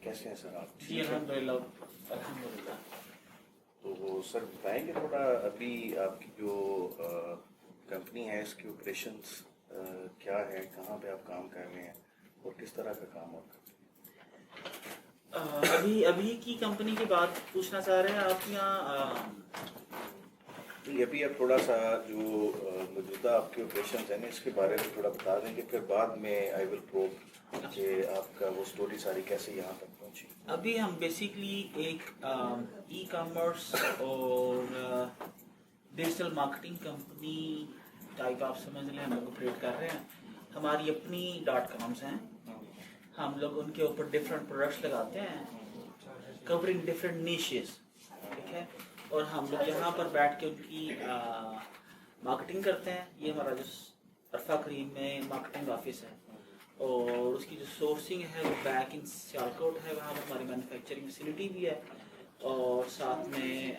कैसे हैं सर आप? जी अल्हम्दुलिल्लाह। तो सर बताएंगे थोड़ा अभी आपकी जो कंपनी है इसके ऑपरेशंस क्या है, कहाँ पे आप काम कर रहे हैं और किस तरह का काम आप करते हैं? अभी की कंपनी की बात पूछना चाह रहे हैं आप यहाँ? जी अभी आप थोड़ा सा जो मौजूदा आपके ऑपरेशंस हैं ना इसके बारे में थोड़ा बता देंगे, फिर बाद में आई विल प्रोब कि आपका वो स्टोरी सारी कैसे यहाँ तक पहुँची। अभी हम बेसिकली एक ई कॉमर्स और डिजिटल मार्केटिंग कंपनी टाइप आप समझ लें, हम लोग ऑपरेट कर रहे हैं। हमारी अपनी .coms हैं, हम लोग उनके ऊपर डिफरेंट प्रोडक्ट्स लगाते हैं कवरिंग डिफरेंट निशेस, ठीक है। और हम लोग यहाँ पर बैठ के उनकी मार्केटिंग करते हैं। ये हमारा जो अरफा करीम में मार्केटिंग ऑफिस है और उसकी जो सोर्सिंग है वो बैक इन सियालकोट है, वहाँ पर हमारी मैन्युफैक्चरिंग फैसिलिटी भी है। और साथ में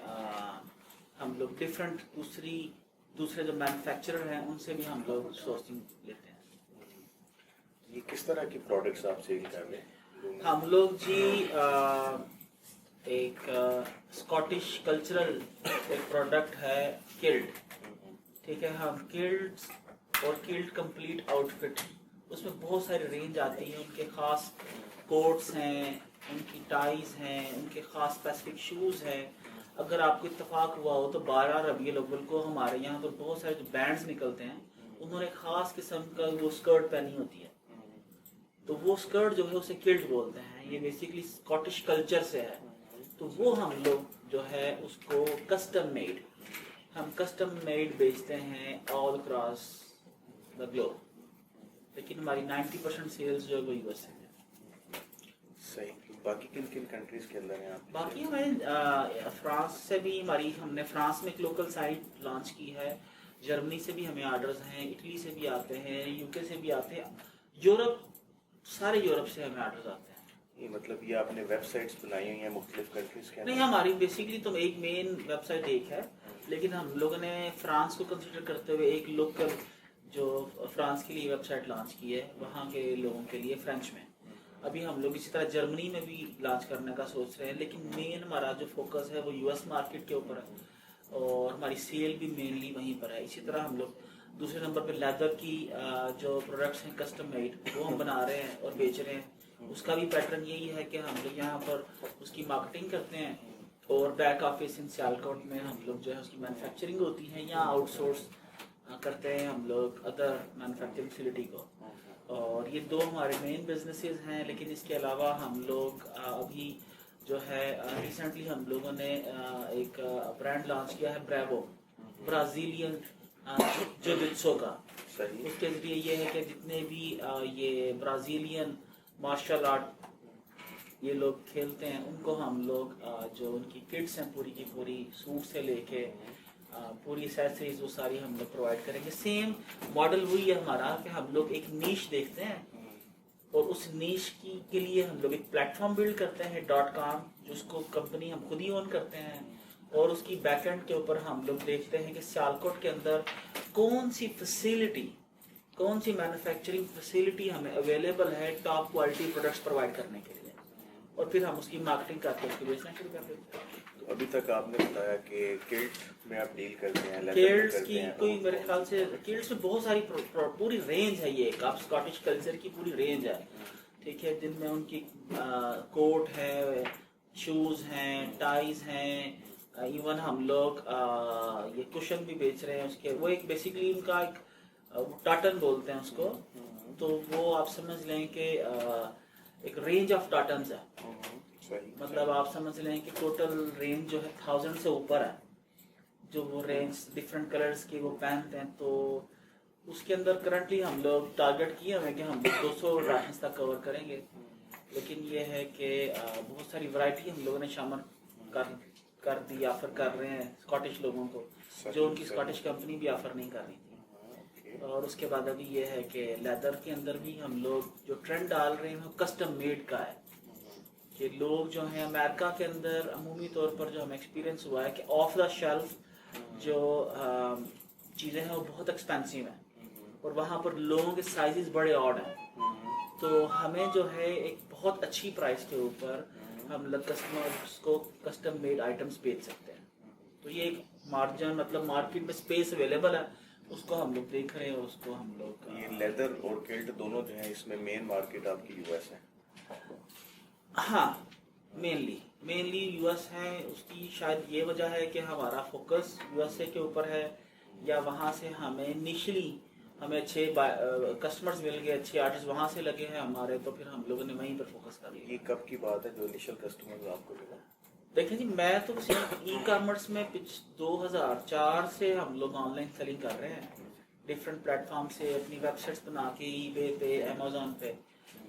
हम लोग डिफरेंट दूसरे जो मैन्युफैक्चरर हैं उनसे भी हम लोग सोर्सिंग लेते हैं। ये किस तरह की प्रोडक्ट्स आप सेल कर रहे हैं? हम लोग जी एक स्कॉटिश कल्चरल एक प्रोडक्ट है किल्ट, ठीक है। हम किल्ट और किल्ट कंप्लीट आउटफिट, उसमें बहुत सारी रेंज आती है। उनके ख़ास कोट्स हैं, उनकी टाइज हैं, उनके ख़ास स्पेसिफिक शूज़ हैं। अगर आपको इत्तेफाक हुआ हो तो 12 रबीउल अव्वल को हमारे यहाँ पर बहुत सारे जो बैंड्स निकलते हैं उन्होंने ख़ास किस्म का वो स्कर्ट पहनी होती है, तो वो स्कर्ट जो है उसे किल्ट बोलते हैं। ये बेसिकली स्कॉटिश कल्चर से है, तो वो हम लोग जो है उसको कस्टम मेड बेचते हैं ऑल अक्रॉस द ग्लोब, लेकिन हमारी 90% सेल्स जो है वो यूएस से है। सही। बाकी किन किन कंट्रीज के अंदर हैं आप? बाकी हमारे फ्रांस से भी हमने फ्रांस में एक लोकल साइट लॉन्च की है। जर्मनी से भी हमें आर्डर्स हैं, इटली से भी आते हैं, यूके से भी आते हैं, सारे यूरोप से हमें आर्डर्स आते हैं। ये मतलब ये आपने वेबसाइट्स बनाई हुई हैं मुख्तलिफ कंट्रीज के अंदर? नहीं, हमारी बेसिकली तो एक मेन वेबसाइट एक है, लेकिन हम लोगों ने फ्रांस को कंसिडर करते हुए एक लोकल जो फ्रांस के लिए वेबसाइट लॉन्च की है वहाँ के लोगों के लिए फ्रेंच में। अभी हम लोग इसी तरह जर्मनी में भी लॉन्च करने का सोच रहे हैं, लेकिन मेन हमारा जो फोकस है वो यूएस मार्केट के ऊपर है और हमारी सेल भी मेनली वहीं पर है। इसी तरह हम लोग दूसरे नंबर पे लेदर की जो प्रोडक्ट्स हैं कस्टम मेड वो हम बना रहे हैं और बेच रहे हैं। उसका भी पैटर्न यही है कि हम लोग यहाँ पर उसकी मार्केटिंग करते हैं और बैक ऑफिस इन सियालकोट में हम लोग जो है उसकी मैन्युफैक्चरिंग होती है, यहाँ आउटसोर्स करते हैं हम लोग अदर मैन्युफैक्चरिंग फैसिलिटी को। और ये दो हमारे मेन बिजनेसेस हैं, लेकिन इसके अलावा हम लोग अभी जो है रिसेंटली हम लोगों ने एक ब्रांड लॉन्च किया है ब्रेवो, ब्राज़ीलियन जिu-जित्सु का। सही। उसके जरिए ये है कि जितने भी ये ब्राज़ीलियन मार्शल आर्ट ये लोग खेलते हैं उनको हम लोग जो उनकी किट्स हैं पूरी की पूरी सूट से लेके पूरी एसेसरीज वो सारी हम लोग प्रोवाइड करेंगे। सेम मॉडल वही है हमारा कि हम लोग एक नीश देखते हैं और उस नीश के लिए हम लोग एक प्लेटफॉर्म बिल्ड करते हैं .com, जिसको कंपनी हम खुद ही ओन करते हैं। और उसकी बैकएंड के ऊपर हम लोग देखते हैं कि सियालकोट के अंदर कौन सी मैन्युफैक्चरिंग फैसिलिटी हमें अवेलेबल है टॉप क्वालिटी प्रोडक्ट्स प्रोवाइड करने के लिए, और फिर हम उसकी मार्केटिंग करके उसकी बेचना शुरू कर देते हैं। तो अभी तक आपने बताया कि किल्ट में आप डील करते हैं, किल्ट्स की कोई मेरे ख्याल से किल्ट्स में बहुत सारी पूरी रेंज है। ये एक आप स्कॉटिश कल्चर की पूरी रेंज है, ठीक है, जिनमें उनकी कोट है, शूज़ हैं, टाइज हैं, इवन हम लोग ये कुशन भी बेच रहे हैं उसके। वो एक बेसिकली उनका एक टाटन बोलते हैं उसको, तो वो आप समझ लें कि एक रेंज ऑफ टाटन्स है। मतलब आप समझ लें कि टोटल रेंज जो है 1000 से ऊपर है, जो वो रेंज डिफरेंट कलर्स की वो पहनते हैं। तो उसके अंदर करंटली हम लोग टारगेट किए हुए हैं कि हम 200 राशंस तक कवर करेंगे, लेकिन ये है कि बहुत सारी वैरायटी हम लोगों ने शामिल कर दी, ऑफर कर रहे हैं स्कॉटिश लोगों को, जो उनकी स्कॉटिश कंपनी भी ऑफर नहीं कर रही थी। और उसके बाद अभी ये है कि लेदर के अंदर भी हम लोग जो ट्रेंड डाल रहे हैं वो कस्टम मेड का है, कि लोग जो हैं अमेरिका के अंदर अमूमी तौर पर जो हमें एक्सपीरियंस हुआ है कि ऑफ द शेल्फ जो चीज़ें हैं वो बहुत एक्सपेंसिव हैं और वहाँ पर लोगों के साइजेस बड़े ऑड हैं। तो हमें जो है एक बहुत अच्छी प्राइस के ऊपर हम लोग कस्टमर्स को कस्टम मेड आइटम्स बेच सकते हैं। तो ये एक मार्जिन मतलब मार्केट में स्पेस अवेलेबल है, उसको हम लोग देख रहे हैं, उसको हम लोग ये लेदर और किल्ट दोनों जो है इसमें मेन मार्केट आपकी यूएस है। हाँ मेनली यूएस है। उसकी शायद ये वजह है कि हमारा फोकस यूएसए के ऊपर है, या वहाँ से हमें इनिशियली हमें अच्छे कस्टमर्स मिल गए, अच्छे आर्टिस्ट वहाँ से लगे हैं हमारे, तो फिर हम लोगों ने वहीं पर फोकस कर लिया। ये कब की बात है जो इनिशियल कस्टमर आपको मिला? देखिए जी, मैं तो ई कॉमर्स में 2004 से हम लोग ऑनलाइन सेलिंग कर रहे हैं, डिफरेंट प्लेटफॉर्म से अपनी वेबसाइट्स बना के ईबे पे, अमेजोन पे।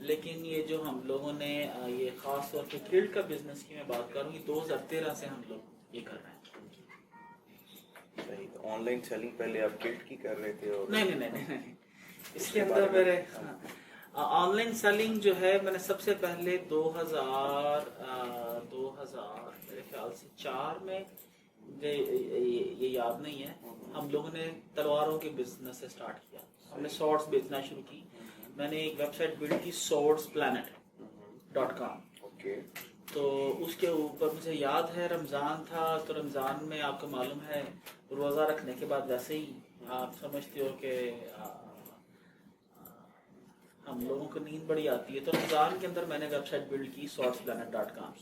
लेकिन ये जो हम लोगों ने ये खास तौर पे किल्ट का बिजनेस की मैं बात करूँ, 2013 से हम लोग ये कर रहे हैं। सही। तो ऑनलाइन सेलिंग पहले आप किल्ट की कर रहे थे और नहीं। इसके अंदर मेरे ऑनलाइन सेलिंग जो है मैंने सबसे पहले 2000 मेरे ख्याल से 4 में, मुझे ये याद नहीं है, हम लोगों ने तलवारों के बिजनेस से स्टार्ट किया। हमने सॉर्ड्स बेचना शुरू की। मैंने एक वेबसाइट बिल्ड की swordsplanet.com। ओके। तो उसके ऊपर मुझे याद है रमज़ान था, तो रमज़ान में आपको मालूम है रोज़ा रखने के बाद वैसे ही आप समझते हो कि हम लोगों को नींद बड़ी आती है। तो रमज़ान के अंदर मैंने वेबसाइट बिल्ड की swordsplanet.com।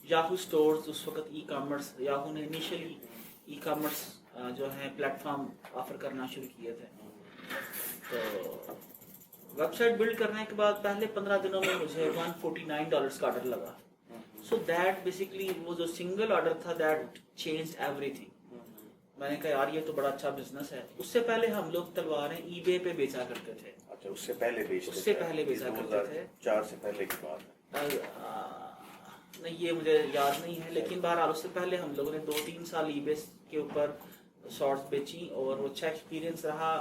याहू स्टोर्स उस वक्त ई कॉमर्स, याहू ने इनिशियली ई कॉमर्स जो है प्लेटफॉर्म ऑफर करना शुरू किए थे। तो वेबसाइट बिल्ड करने के बाद पहले 15 दिनों में मुझे $149 का ऑर्डर लगा। सो दैट बेसिकली वो जो सिंगल ऑर्डर था दैट चेंज एवरीथिंग। मैंने कहा यार ये तो बड़ा अच्छा बिजनेस है। उससे पहले हम लोग तलवारें ईबे पे बेचा करते थे। अच्छा, उससे पहले बेचते थे? उससे पहले बेचा करते थे। 2004 से पहले की बात है। नहीं ये मुझे याद नहीं है, लेकिन बहरहाल उससे पहले हम लोगों ने 2-3 साल ईबे के ऊपर शॉर्ट्स बेची और वो अच्छा एक्सपीरियंस रहा।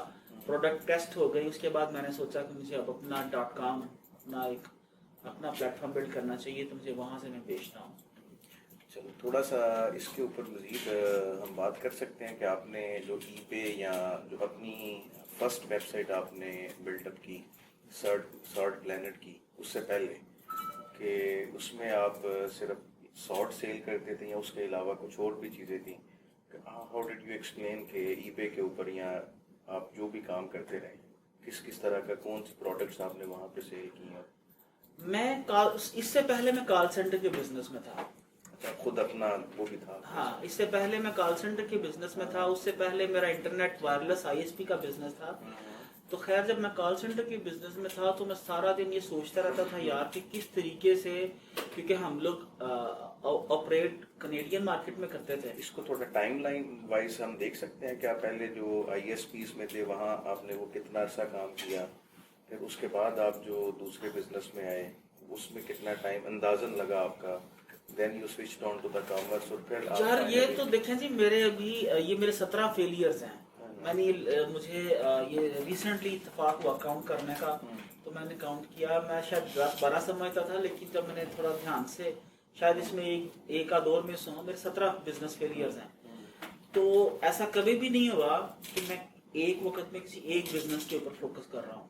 प्रोडक्ट टेस्ट हो गई। उसके बाद मैंने सोचा कि मुझे अब अपना .com अपना एक अपना प्लेटफॉर्म बिल्ड करना चाहिए, तो मुझे वहाँ से मैं बेचता हूँ। चलो थोड़ा सा इसके ऊपर मजीद हम बात कर सकते हैं कि आपने जो ईबे या जो अपनी फर्स्ट वेबसाइट आपने बिल्डअप की सॉर्ड प्लैनेट की, उससे पहले कि उसमें आप सिर्फ सॉर्ट सेल करते थे या उसके अलावा कुछ और भी चीज़ें थी? हाउ डिड यू एक्सप्लेन कि ईबे के ऊपर या आप जो भी काम करते रहे, किस तरह का कौन सी प्रोडक्ट्स आपने वहाँ पे सेल की? इससे पहले मैं कॉल सेंटर के बिजनेस में था। अच्छा, खुद अपना वो भी था? हाँ, इससे पहले मैं कॉल सेंटर के बिजनेस में था। उससे पहले मेरा इंटरनेट वायरलेस ISP का बिजनेस था। तो खैर जब मैं कॉल सेंटर के बिजनेस में था तो मैं सारा दिन ये सोचता रहता था यार कि किस तरीके से, क्योंकि हम लोग ऑपरेट कनेडियन मार्केट में करते थे। इसको थोड़ा टाइमलाइन वाइज हम देख सकते हैं क्या? पहले जो ISPs में थे वहाँ आपने वो कितना अरसा काम किया, फिर उसके बाद आप जो दूसरे बिजनेस में आए उसमें कितना टाइम अंदाजन लगा आपका, then you switched on to the commerce, और फिर यार ये तो देखें जी, मेरे अभी ये मेरे 17 फेलियर्स हैं। मैंने मुझे ये रिसेंटली इत्तेफाक हुआ काउंट करने का, तो मैंने काउंट किया। मैं शायद 10-12 समझता था, लेकिन जब मैंने थोड़ा ध्यान से, शायद इसमें एक आध और में सुना, मेरे 17 बिजनेस फेलियर्स हैं। तो ऐसा कभी भी नहीं हुआ कि मैं एक वक्त में किसी एक बिजनेस के ऊपर फोकस कर रहा हूँ।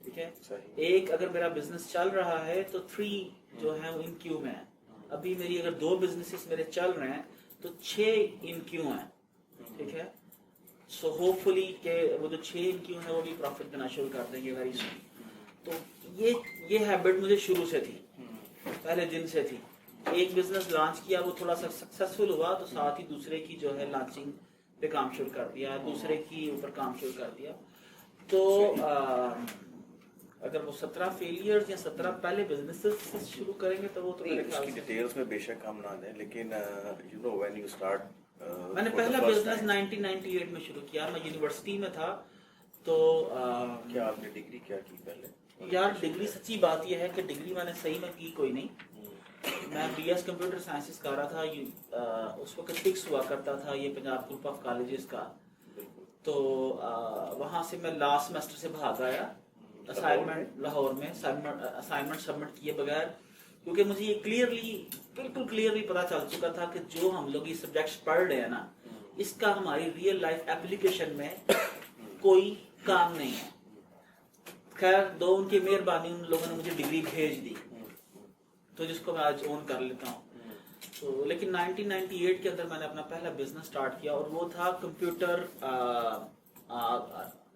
ठीक है, एक अगर मेरा बिजनेस चल रहा है तो 3 जो है वो इन क्यू में है। अभी मेरी अगर 2 बिजनेसेस मेरे चल रहे हैं तो 6 इन क्यू हैं। ठीक है, सो होपफुली के वो जो 6 इन क्यू है वो भी प्रॉफिट देना शुरू कर देंगे वेरी सून। तो ये हैबिट मुझे शुरू से थी, पहले दिन से थी। एक बिजनेस लॉन्च किया, वो थोड़ा सा सक्सेसफुल हुआ तो साथ ही दूसरे की जो है लॉन्चिंग पे काम शुरू कर दिया, दूसरे की ऊपर काम शुरू कर दिया। तो अगर वो 17 फेलियर्स या 17 पहले बिजनेसेस शुरू करेंगे तो वो तो मेरे ख्याल से डिटेल्स में बेशक हम ना दें, लेकिन you know when you start, मैंने पहला बिजनेस 1998 में शुरू किया। मैं यूनिवर्सिटी में था। तो क्या आपने डिग्री क्या की पहले? यार डिग्री, सच्ची बात यह है कि डिग्री मैंने सही में की कोई नहीं। मैं BS कंप्यूटर साइंसेस कर रहा था। उस वक्त फिक्स हुआ करता था ये पंजाब ग्रुप ऑफ कॉलेजेस का। तो वहाँ से मैं लास्ट सेमेस्टर से भाग आया, असाइनमेंट लाहौर में असाइनमेंट सबमिट किए बगैर, क्योंकि मुझे ये बिल्कुल क्लियरली पता चल चुका था कि जो हम लोग ये सब्जेक्ट्स पढ़ रहे हैं ना, इसका हमारी रियल लाइफ एप्लीकेशन में कोई काम नहीं है। खैर दो उनकी मेहरबानी, उन लोगों ने मुझे डिग्री भेज दी, तो जिसको मैं आज ओन कर लेता हूँ। तो लेकिन 1998 के अंदर मैंने अपना पहला बिजनेस स्टार्ट किया, और वो था कंप्यूटर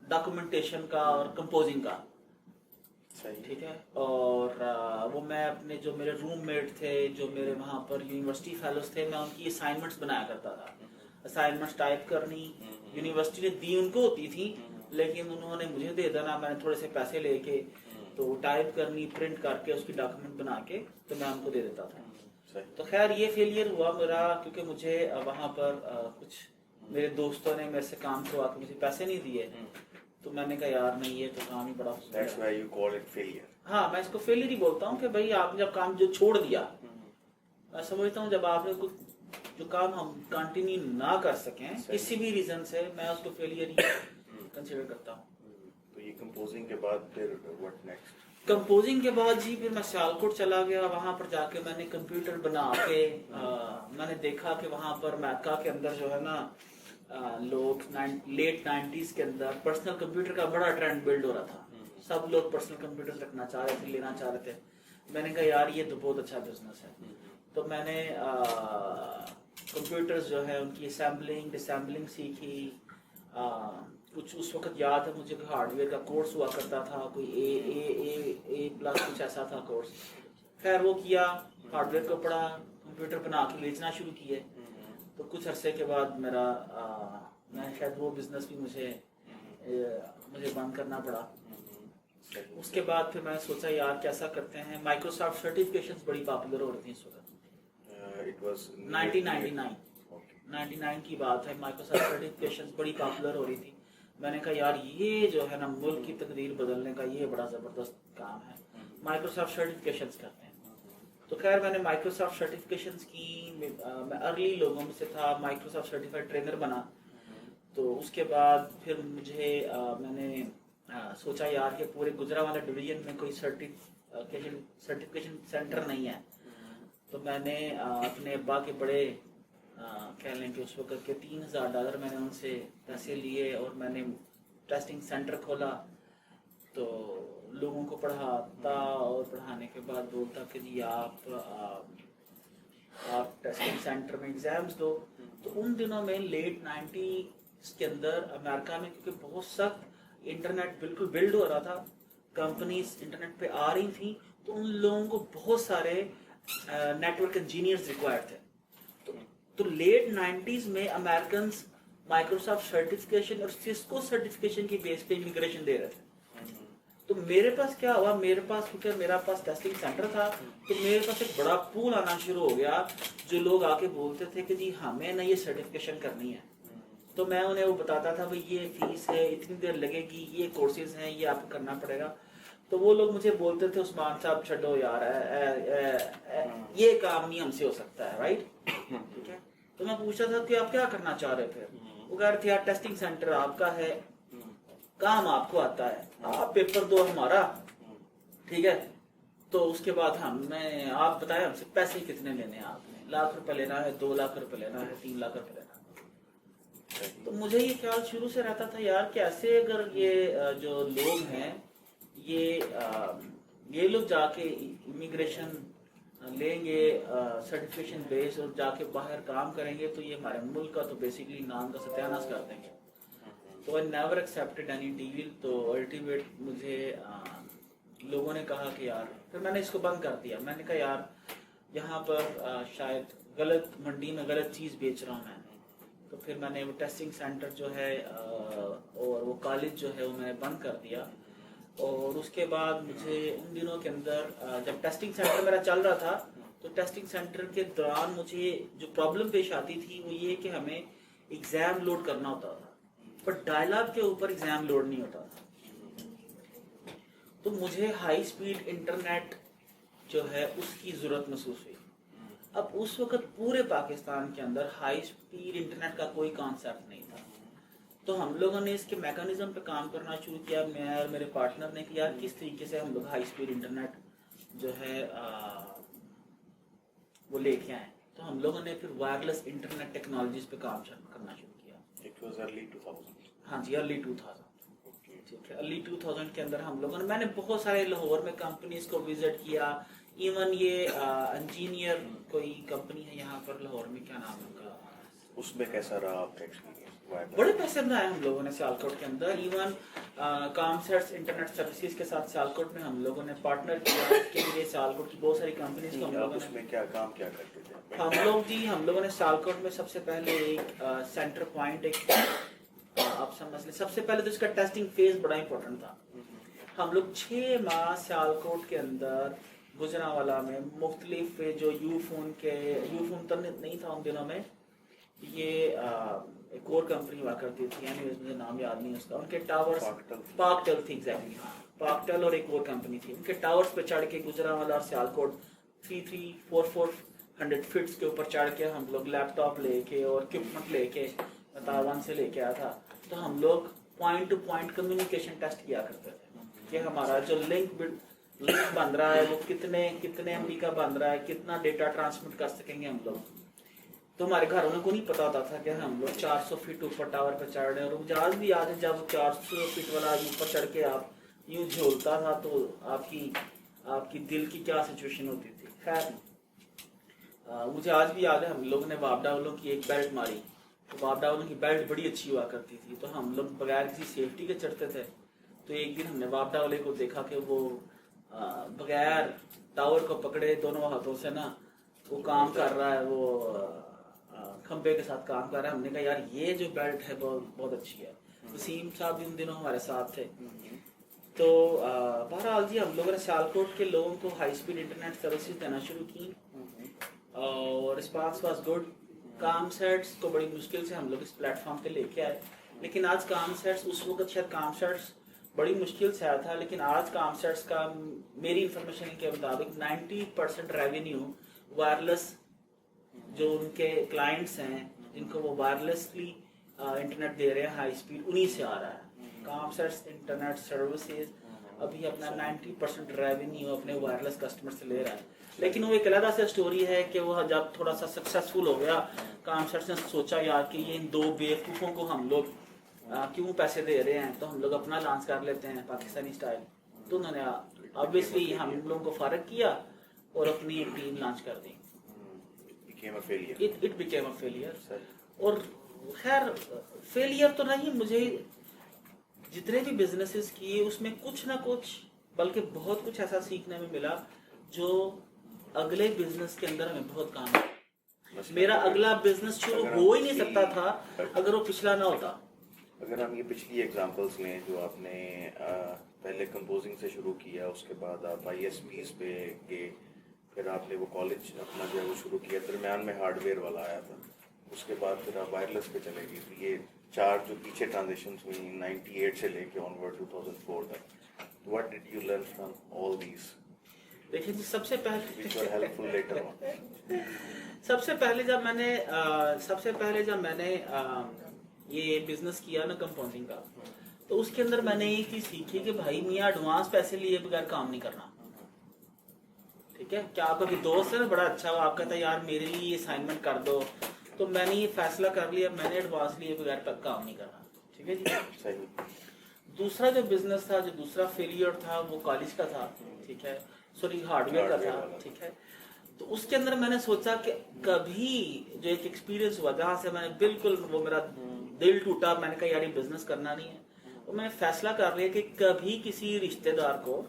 डॉक्यूमेंटेशन का और कंपोजिंग का। ठीक है। और वो मैं अपने जो मेरे रूममेट थे, जो मेरे वहाँ पर यूनिवर्सिटी फेलोज थे, मैं उनकी असाइनमेंट्स बनाया करता था। असाइनमेंट्स टाइप करनी यूनिवर्सिटी ने दी उनको होती थी, लेकिन उन्होंने मुझे दे देना, मैंने थोड़े से पैसे लेके तो टाइप करनी, प्रिंट करके उसकी डॉक्यूमेंट बना के तो मैं उनको दे देता था। तो खैर ये फेलियर हुआ मेरा, क्योंकि मुझे वहाँ पर कुछ मेरे दोस्तों ने मेरे से काम करवा के मुझे पैसे नहीं दिए, तो मैंने कहा यार नहीं, ये तो काम ही बड़ा। That's why you call it failure. हाँ, मैं इसको फेलियर ही बोलता हूँ कि भाई आपने जब काम जो छोड़ दिया, मैं समझता हूँ जब आपने कुछ जो काम हम कंटिन्यू ना कर सकें किसी भी रीजन से, मैं उसको फेलियर ही कंसिडर करता हूँ। तो ये कंपोजिंग के बाद फिर व्हाट नेक्स्ट? कंपोजिंग के बाद जी फिर मैं सियालकोट चला गया। वहाँ पर जाके मैंने कंप्यूटर बना के मैंने देखा कि वहाँ पर मैका के अंदर जो है ना लोग लेट 90s के अंदर पर्सनल कंप्यूटर का बड़ा ट्रेंड बिल्ड हो रहा था। सब लोग पर्सनल कंप्यूटर रखना चाह रहे थे, लेना चाह रहे थे। मैंने कहा यार ये तो बहुत अच्छा बिजनेस है। तो मैंने कंप्यूटर्स जो है उनकी असेंबलिंग डिसम्बलिंग सीखी। कुछ उस वक्त याद है मुझे हार्डवेयर का कोर्स हुआ करता था, कोई ए प्लस कुछ ऐसा था कोर्स। खैर वो किया, हार्डवेयर को पढ़ा, कंप्यूटर बना के बेचना शुरू किए। तो कुछ अरसे के बाद मेरा मैं शायद वो बिजनेस भी मुझे बंद करना पड़ा। उसके बाद फिर मैंने सोचा यार कैसा करते हैं, माइक्रोसॉफ्ट सर्टिफिकेशंस बड़ी पॉपुलर हो रही थी इस वक्त। It was 1999 की बात है, माइक्रोसॉफ्ट सर्टिफिकेशंस बड़ी पॉपुलर हो रही थी। मैंने कहा यार ये जो है ना मुल्क की तकदीर बदलने का ये बड़ा ज़बरदस्त काम है, माइक्रोसॉफ्ट सर्टिफिकेशंस करते हैं। तो खैर मैंने माइक्रोसॉफ्ट सर्टिफिकेशंस की, मैं अर्ली लोगों में से था, माइक्रोसॉफ्ट सर्टिफाइड ट्रेनर बना। तो उसके बाद फिर मुझे मैंने सोचा यार कि पूरे गुजरांवाला डिवीजन में कोई सर्टिफिकेशन सेंटर नहीं है। तो मैंने अपने अब्बा के बड़े कह लें कि उस वक्त के $3000 मैंने उनसे पैसे लिए और मैंने टेस्टिंग सेंटर खोला। तो लोगों को पढ़ाता और पढ़ाने के बाद बोलता कि जी आप टेस्टिंग सेंटर में एग्जाम्स दो। तो उन दिनों में लेट 90s के अंदर अमेरिका में, क्योंकि बहुत सख्त इंटरनेट बिल्कुल बिल्ड हो रहा था, कंपनीज इंटरनेट पे आ रही थी, तो उन लोगों को बहुत सारे नेटवर्क इंजीनियर्स रिक्वायर्ड थे। तो लेट 90s में अमेरिकन माइक्रोसॉफ्ट सर्टिफिकेशन और सिस्को सर्टिफिकेशन की बेस पे इमिग्रेशन दे रहे थे। तो मेरे पास क्या हुआ, मेरे पास क्योंकि मेरा पास टेस्टिंग सेंटर था, तो मेरे पास एक बड़ा पूल आना शुरू हो गया, जो लोग आके बोलते थे कि जी हमें ना ये सर्टिफिकेशन करनी है। तो मैं उन्हें वो बताता था भाई ये फीस है, इतनी देर लगेगी, ये कोर्सेज हैं, ये आपको करना पड़ेगा। तो वो लोग मुझे बोलते थे उस्मान साहब छोड़ो यार, ये काम नहीं हमसे हो सकता है, राइट? ठीक है। तो मैं पूछा था कि आप क्या करना चाह रहे थे? वो कह रहे थे यार टेस्टिंग सेंटर आपका है, काम आपको आता है, आप पेपर दो हमारा, ठीक है। तो उसके बाद हमें आप बताएं हमसे पैसे कितने लेने हैं आपने, लाख रुपए लेना है, 2 लाख रुपए लेना है, 3 लाख रुपए लेना है। तो मुझे ये ख्याल शुरू से रहता था यार कैसे अगर ये जो लोग हैं ये लोग जाके इमिग्रेशन लेंगे सर्टिफिकेशन बेस और जाके बाहर काम करेंगे, तो ये हमारे मुल्क का तो बेसिकली नाम का सत्यानाश कर देंगे। तो I never accepted any deal. तो अल्टीमेट मुझे लोगों ने कहा कि यार, फिर मैंने इसको बंद कर दिया। मैंने कहा यार यहाँ पर शायद गलत मंडी में गलत चीज़ बेच रहा हूँ मैं। तो फिर मैंने वो टेस्टिंग सेंटर जो है और वो कॉलेज जो है वो मैंने बंद कर दिया। और उसके बाद मुझे उन दिनों के अंदर जब टेस्टिंग सेंटर मेरा चल रहा था, तो टेस्टिंग सेंटर के दौरान मुझे जो प्रॉब्लम पेश आती थी वो ये कि हमें एग्ज़ाम लोड करना होता था, पर डायलॉग के ऊपर एग्ज़ाम लोड नहीं होता था। तो मुझे हाई स्पीड इंटरनेट जो है उसकी ज़रूरत महसूस हुई। अब उस वक्त पूरे पाकिस्तान के अंदर हाई स्पीड इंटरनेट का कोई कॉन्सेप्ट नहीं था। तो हम लोगों ने इसके मैकेनिज्म पे काम करना शुरू किया, मैं और मेरे पार्टनर ने किया किस तरीके से हम लोग हाई स्पीड इंटरनेट जो है वो लेके आए। तो हम लोगों ने फिर वायरलेस इंटरनेट टेक्नोलॉजीज पे काम करना शुरू किया। It was early 2000. हाँ जी, अर्ली 2000। ठीक है। अर्ली 2000 के अंदर हम लोगों ने, मैंने बहुत सारे लाहौर में कंपनीज को विजिट किया, इवन ये इंजीनियर कोई कंपनी है यहाँ पर लाहौर में, क्या नाम है उनका, उसमें कैसा रहा आपका एक्सपीरियंस? बड़े पैसे बनाए हम लोगों ने सियालकोट के अंदर। इवन कामसेट्स इंटरनेट सर्विसेज के साथ सियालकोट में हम लोगों ने पार्टनर किया, इसके लिए सियालकोट की बहुत सारी कंपनीज को हम लोगों ने, उसमें क्या काम क्या करते थे हम लोगों ने सियालकोट में सबसे पहले एक सेंटर पॉइंट, एक आप समझ लें, सबसे पहले तो इसका टेस्टिंग फेज बड़ा इंपॉर्टेंट था। हम लोग 6 माह सियालकोट के अंदर गुजरांवाला में मुख्तलिफ जो यू फोन तो नहीं था उन दिनों में, ये एक और कंपनी हुआ करती थी, यानी मुझे नाम याद नहीं उसका, उनके टावर्स, पाकटेल थी एग्जैक्टली, पाकटेल और एक और कंपनी थी, उनके टावर्स पे चढ़ के गुजरांवाला और सियालकोट 300-400 फीट्स के ऊपर चढ़ के हम लोग लैपटॉप लेके और इक्विपमेंट लेके ताइवान से लेके आया था। तो हम लोग point to point communication test किया करते थे कि हमारा जो लिंक बन रहा है वो कितने MB का बन रहा है, कितना डेटा ट्रांसमिट कर सकेंगे हम लोग। तो हमारे घर वालों को नहीं पता होता था कि हम लोग 400 फीट ऊपर टावर पर चढ़ रहे हैं। और मुझे आज भी याद है जब 400 फीट वाला ऊपर चढ़ के आप यूं झोलता था तो आपकी दिल की क्या सिचुएशन होती थी। खैर मुझे आज भी याद है हम लोगों ने वापडा वालों की एक बेल्ट मारी, तो वापडा वालों की बेल्ट बड़ी अच्छी हुआ करती थी, तो हम लोग बगैर किसी सेफ्टी के चढ़ते थे। तो एक दिन हमने वापडा वाले को देखा कि वो बगैर टावर को पकड़े दोनों हाथों से ना वो काम कर रहा है, वो खंबे के साथ काम कर रहा है। हमने कहा यार ये जो बेल्ट है बहुत अच्छी है। वसीम साहब भी उन दिनों हमारे साथ थे। तो बहरहाल जी हम लोगों ने सियालकोट के लोगों को हाई स्पीड इंटरनेट सर्विसेज देना शुरू की और रिस्पांस वाज गुड। कामसेट्स को बड़ी मुश्किल से हम लोग इस प्लेटफॉर्म पे लेके आए, लेकिन आज कामसेट्स, उस वक्त शायद कामसेट्स बड़ी मुश्किल से आया था, लेकिन आज कामसेट्स का मेरी इंफॉर्मेशन के मुताबिक 90% रेवेन्यू वायरलेस जो उनके क्लाइंट्स हैं जिनको वो वायरलेसली इंटरनेट दे रहे हैं हाई स्पीड, उन्हीं से आ रहा है। कामसेट्स इंटरनेट सर्विसेज अभी अपना 90% रेवेन्यू अपने वायरलेस कस्टमर से ले रहा है। लेकिन वो एक अलग से स्टोरी है कि वो जब थोड़ा सा सक्सेसफुल हो गया, कामसेट्स ने सोचा यार कि ये इन दो बेवकूफ़ों को हम लोग क्यों पैसे दे रहे हैं, तो हम लोग अपना लॉन्च कर लेते हैं पाकिस्तानी स्टाइल। तो उन्होंने ऑब्वियसली हम लोगों को फारग किया और अपनी एक टीम लॉन्च कर दी। It became a failure. और खैर फेलियर तो नहीं, मुझे जितने भी बिजनेसेस किए उसमें कुछ ना कुछ, बल्कि बहुत कुछ ऐसा सीखने में मिला जो अगले बिजनेस के अंदर हमें बहुत काम आया। मेरा अगला बिजनेस शुरू हो ही नहीं सकता था अगर वो पिछला ना होता। अगर हम ये पिछली एग्जांपल्स लें जो आपने पहले कंपोजिंग से शुरू किया, उसके बाद आप ISPs पे गए, फिर आपने वो कॉलेज अपना जो है वो शुरू किया, दरमियान में हार्डवेयर वाला आया था, उसके बाद फिर आप वायरलेस पे चले गए। तो ये 4 जो पीछे ट्रांजिशंस हुई 98 से लेके ऑनवर्ड 2004 तक, what did you learn from all these? देखिए जी, सबसे पहले जब मैंने ये बिजनेस किया ना कंपाउंडिंग का, तो उसके अंदर मैंने एक चीज सीखी कि भाई मियाँ एडवांस पैसे लिए बगैर काम नहीं करना। ठीक है, क्या आपका कोई दोस्त है ना बड़ा अच्छा, वो आपका था यार मेरे लिए असाइनमेंट कर दो, तो मैंने ये फैसला कर लिया मैंने एडवांस लिए बगैर काम नहीं करना। ठीक है जी, सही। दूसरा जो बिजनेस था, जो दूसरा फेलियर था वो कॉलेज का था, ठीक है, सॉरी हार्डवेयर का था, ठीक है। तो उसके अंदर मैंने सोचा कि कभी जो एक एक्सपीरियंस हुआ जहाँ से मैंने बिल्कुल वो मेरा दिल टूटा, मैंने कहा यार ये बिजनेस करना नहीं है। तो मैंने फैसला कर लिया कि कभी किसी रिश्तेदार को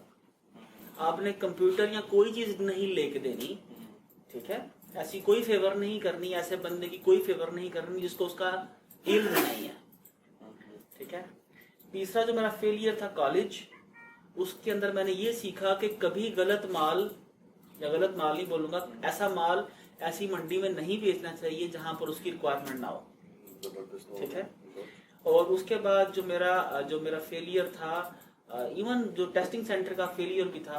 आपने कंप्यूटर या कोई चीज नहीं लेके देनी, ठीक है, ऐसी कोई फेवर नहीं करनी, ऐसे बंदे की कोई फेवर नहीं करनी जिसको उसका इल्म नहीं है। ठीक है। तीसरा जो मेरा फेलियर था कॉलेज, उसके अंदर मैंने ये सीखा कि कभी गलत माल, या गलत माल नहीं बोलूंगा, ऐसा माल ऐसी मंडी में नहीं बेचना चाहिए जहां पर उसकी रिक्वायरमेंट ना हो। ठीक है। और उसके बाद जो मेरा फेलियर था, इवन जो टेस्टिंग सेंटर का फेलियर भी था,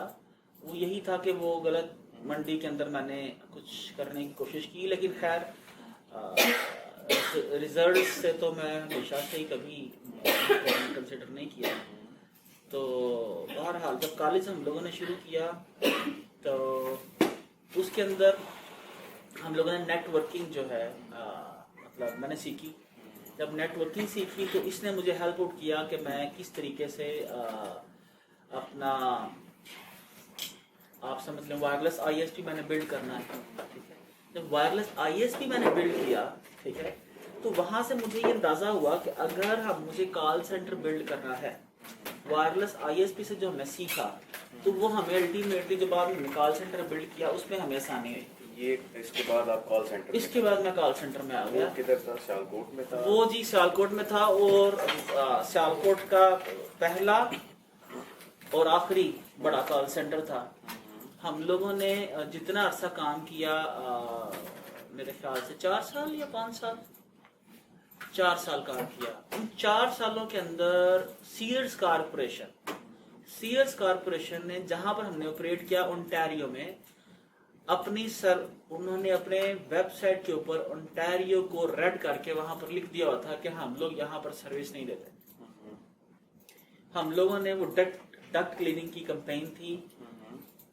वो यही था कि वो गलत मंडी के अंदर मैंने कुछ करने की कोशिश की, लेकिन खैर रिजल्ट से तो मैं हमेशा से ही कभी कंसिडर नहीं किया। तो बहरहाल जब कॉलेज हम लोगों ने शुरू किया तो उसके अंदर हम लोगों ने नेटवर्किंग जो है मतलब मैंने सीखी। جب نیٹ ورکنگ سیکھی تو اس نے مجھے ہیلپ آؤٹ کیا کہ میں کس طریقے سے اپنا آپ سمجھ لیں وائرلیس آئی ایس پی میں نے بلڈ کرنا ہے. ٹھیک ہے, جب وائرلیس آئی ایس پی میں نے بلڈ کیا, ٹھیک ہے, تو وہاں سے مجھے یہ اندازہ ہوا کہ اگر مجھے کال سینٹر بلڈ کرنا ہے وائرلیس آئی ایس پی سے جو ہم نے سیکھا, تو وہ ہمیں الٹیمیٹلی جو بعد میں کال سینٹر بلڈ کیا اس میں ہمیں آسانی ہوئی. یہ اس کے بعد آپ کال سینٹر اس کے بعد میں کال سینٹر میں آ گیا. کدھر تھا؟ سیالکوٹ میں تھا؟ وہ جی سیالکوٹ میں تھا, اور سیالکوٹ کا پہلا اور آخری بڑا کال سینٹر تھا. ہم لوگوں نے جتنا عرصہ کام کیا, میرے خیال سے 4 سال یا 5 سال, 4 سال کام کیا. ان 4 سالوں کے اندر سیئرز کارپوریشن نے جہاں پر ہم نے آپریٹ کیا اونٹاریو میں, انہوں نے اپنے ویب سائٹ کے اوپر اونٹاریو کو ریڈ کر کے وہاں پر لکھ دیا ہوا تھا کہ ہم لوگ یہاں پر سروس نہیں دیتے. ہم لوگوں نے وہ ڈکٹ کلیننگ کی کمپین تھی,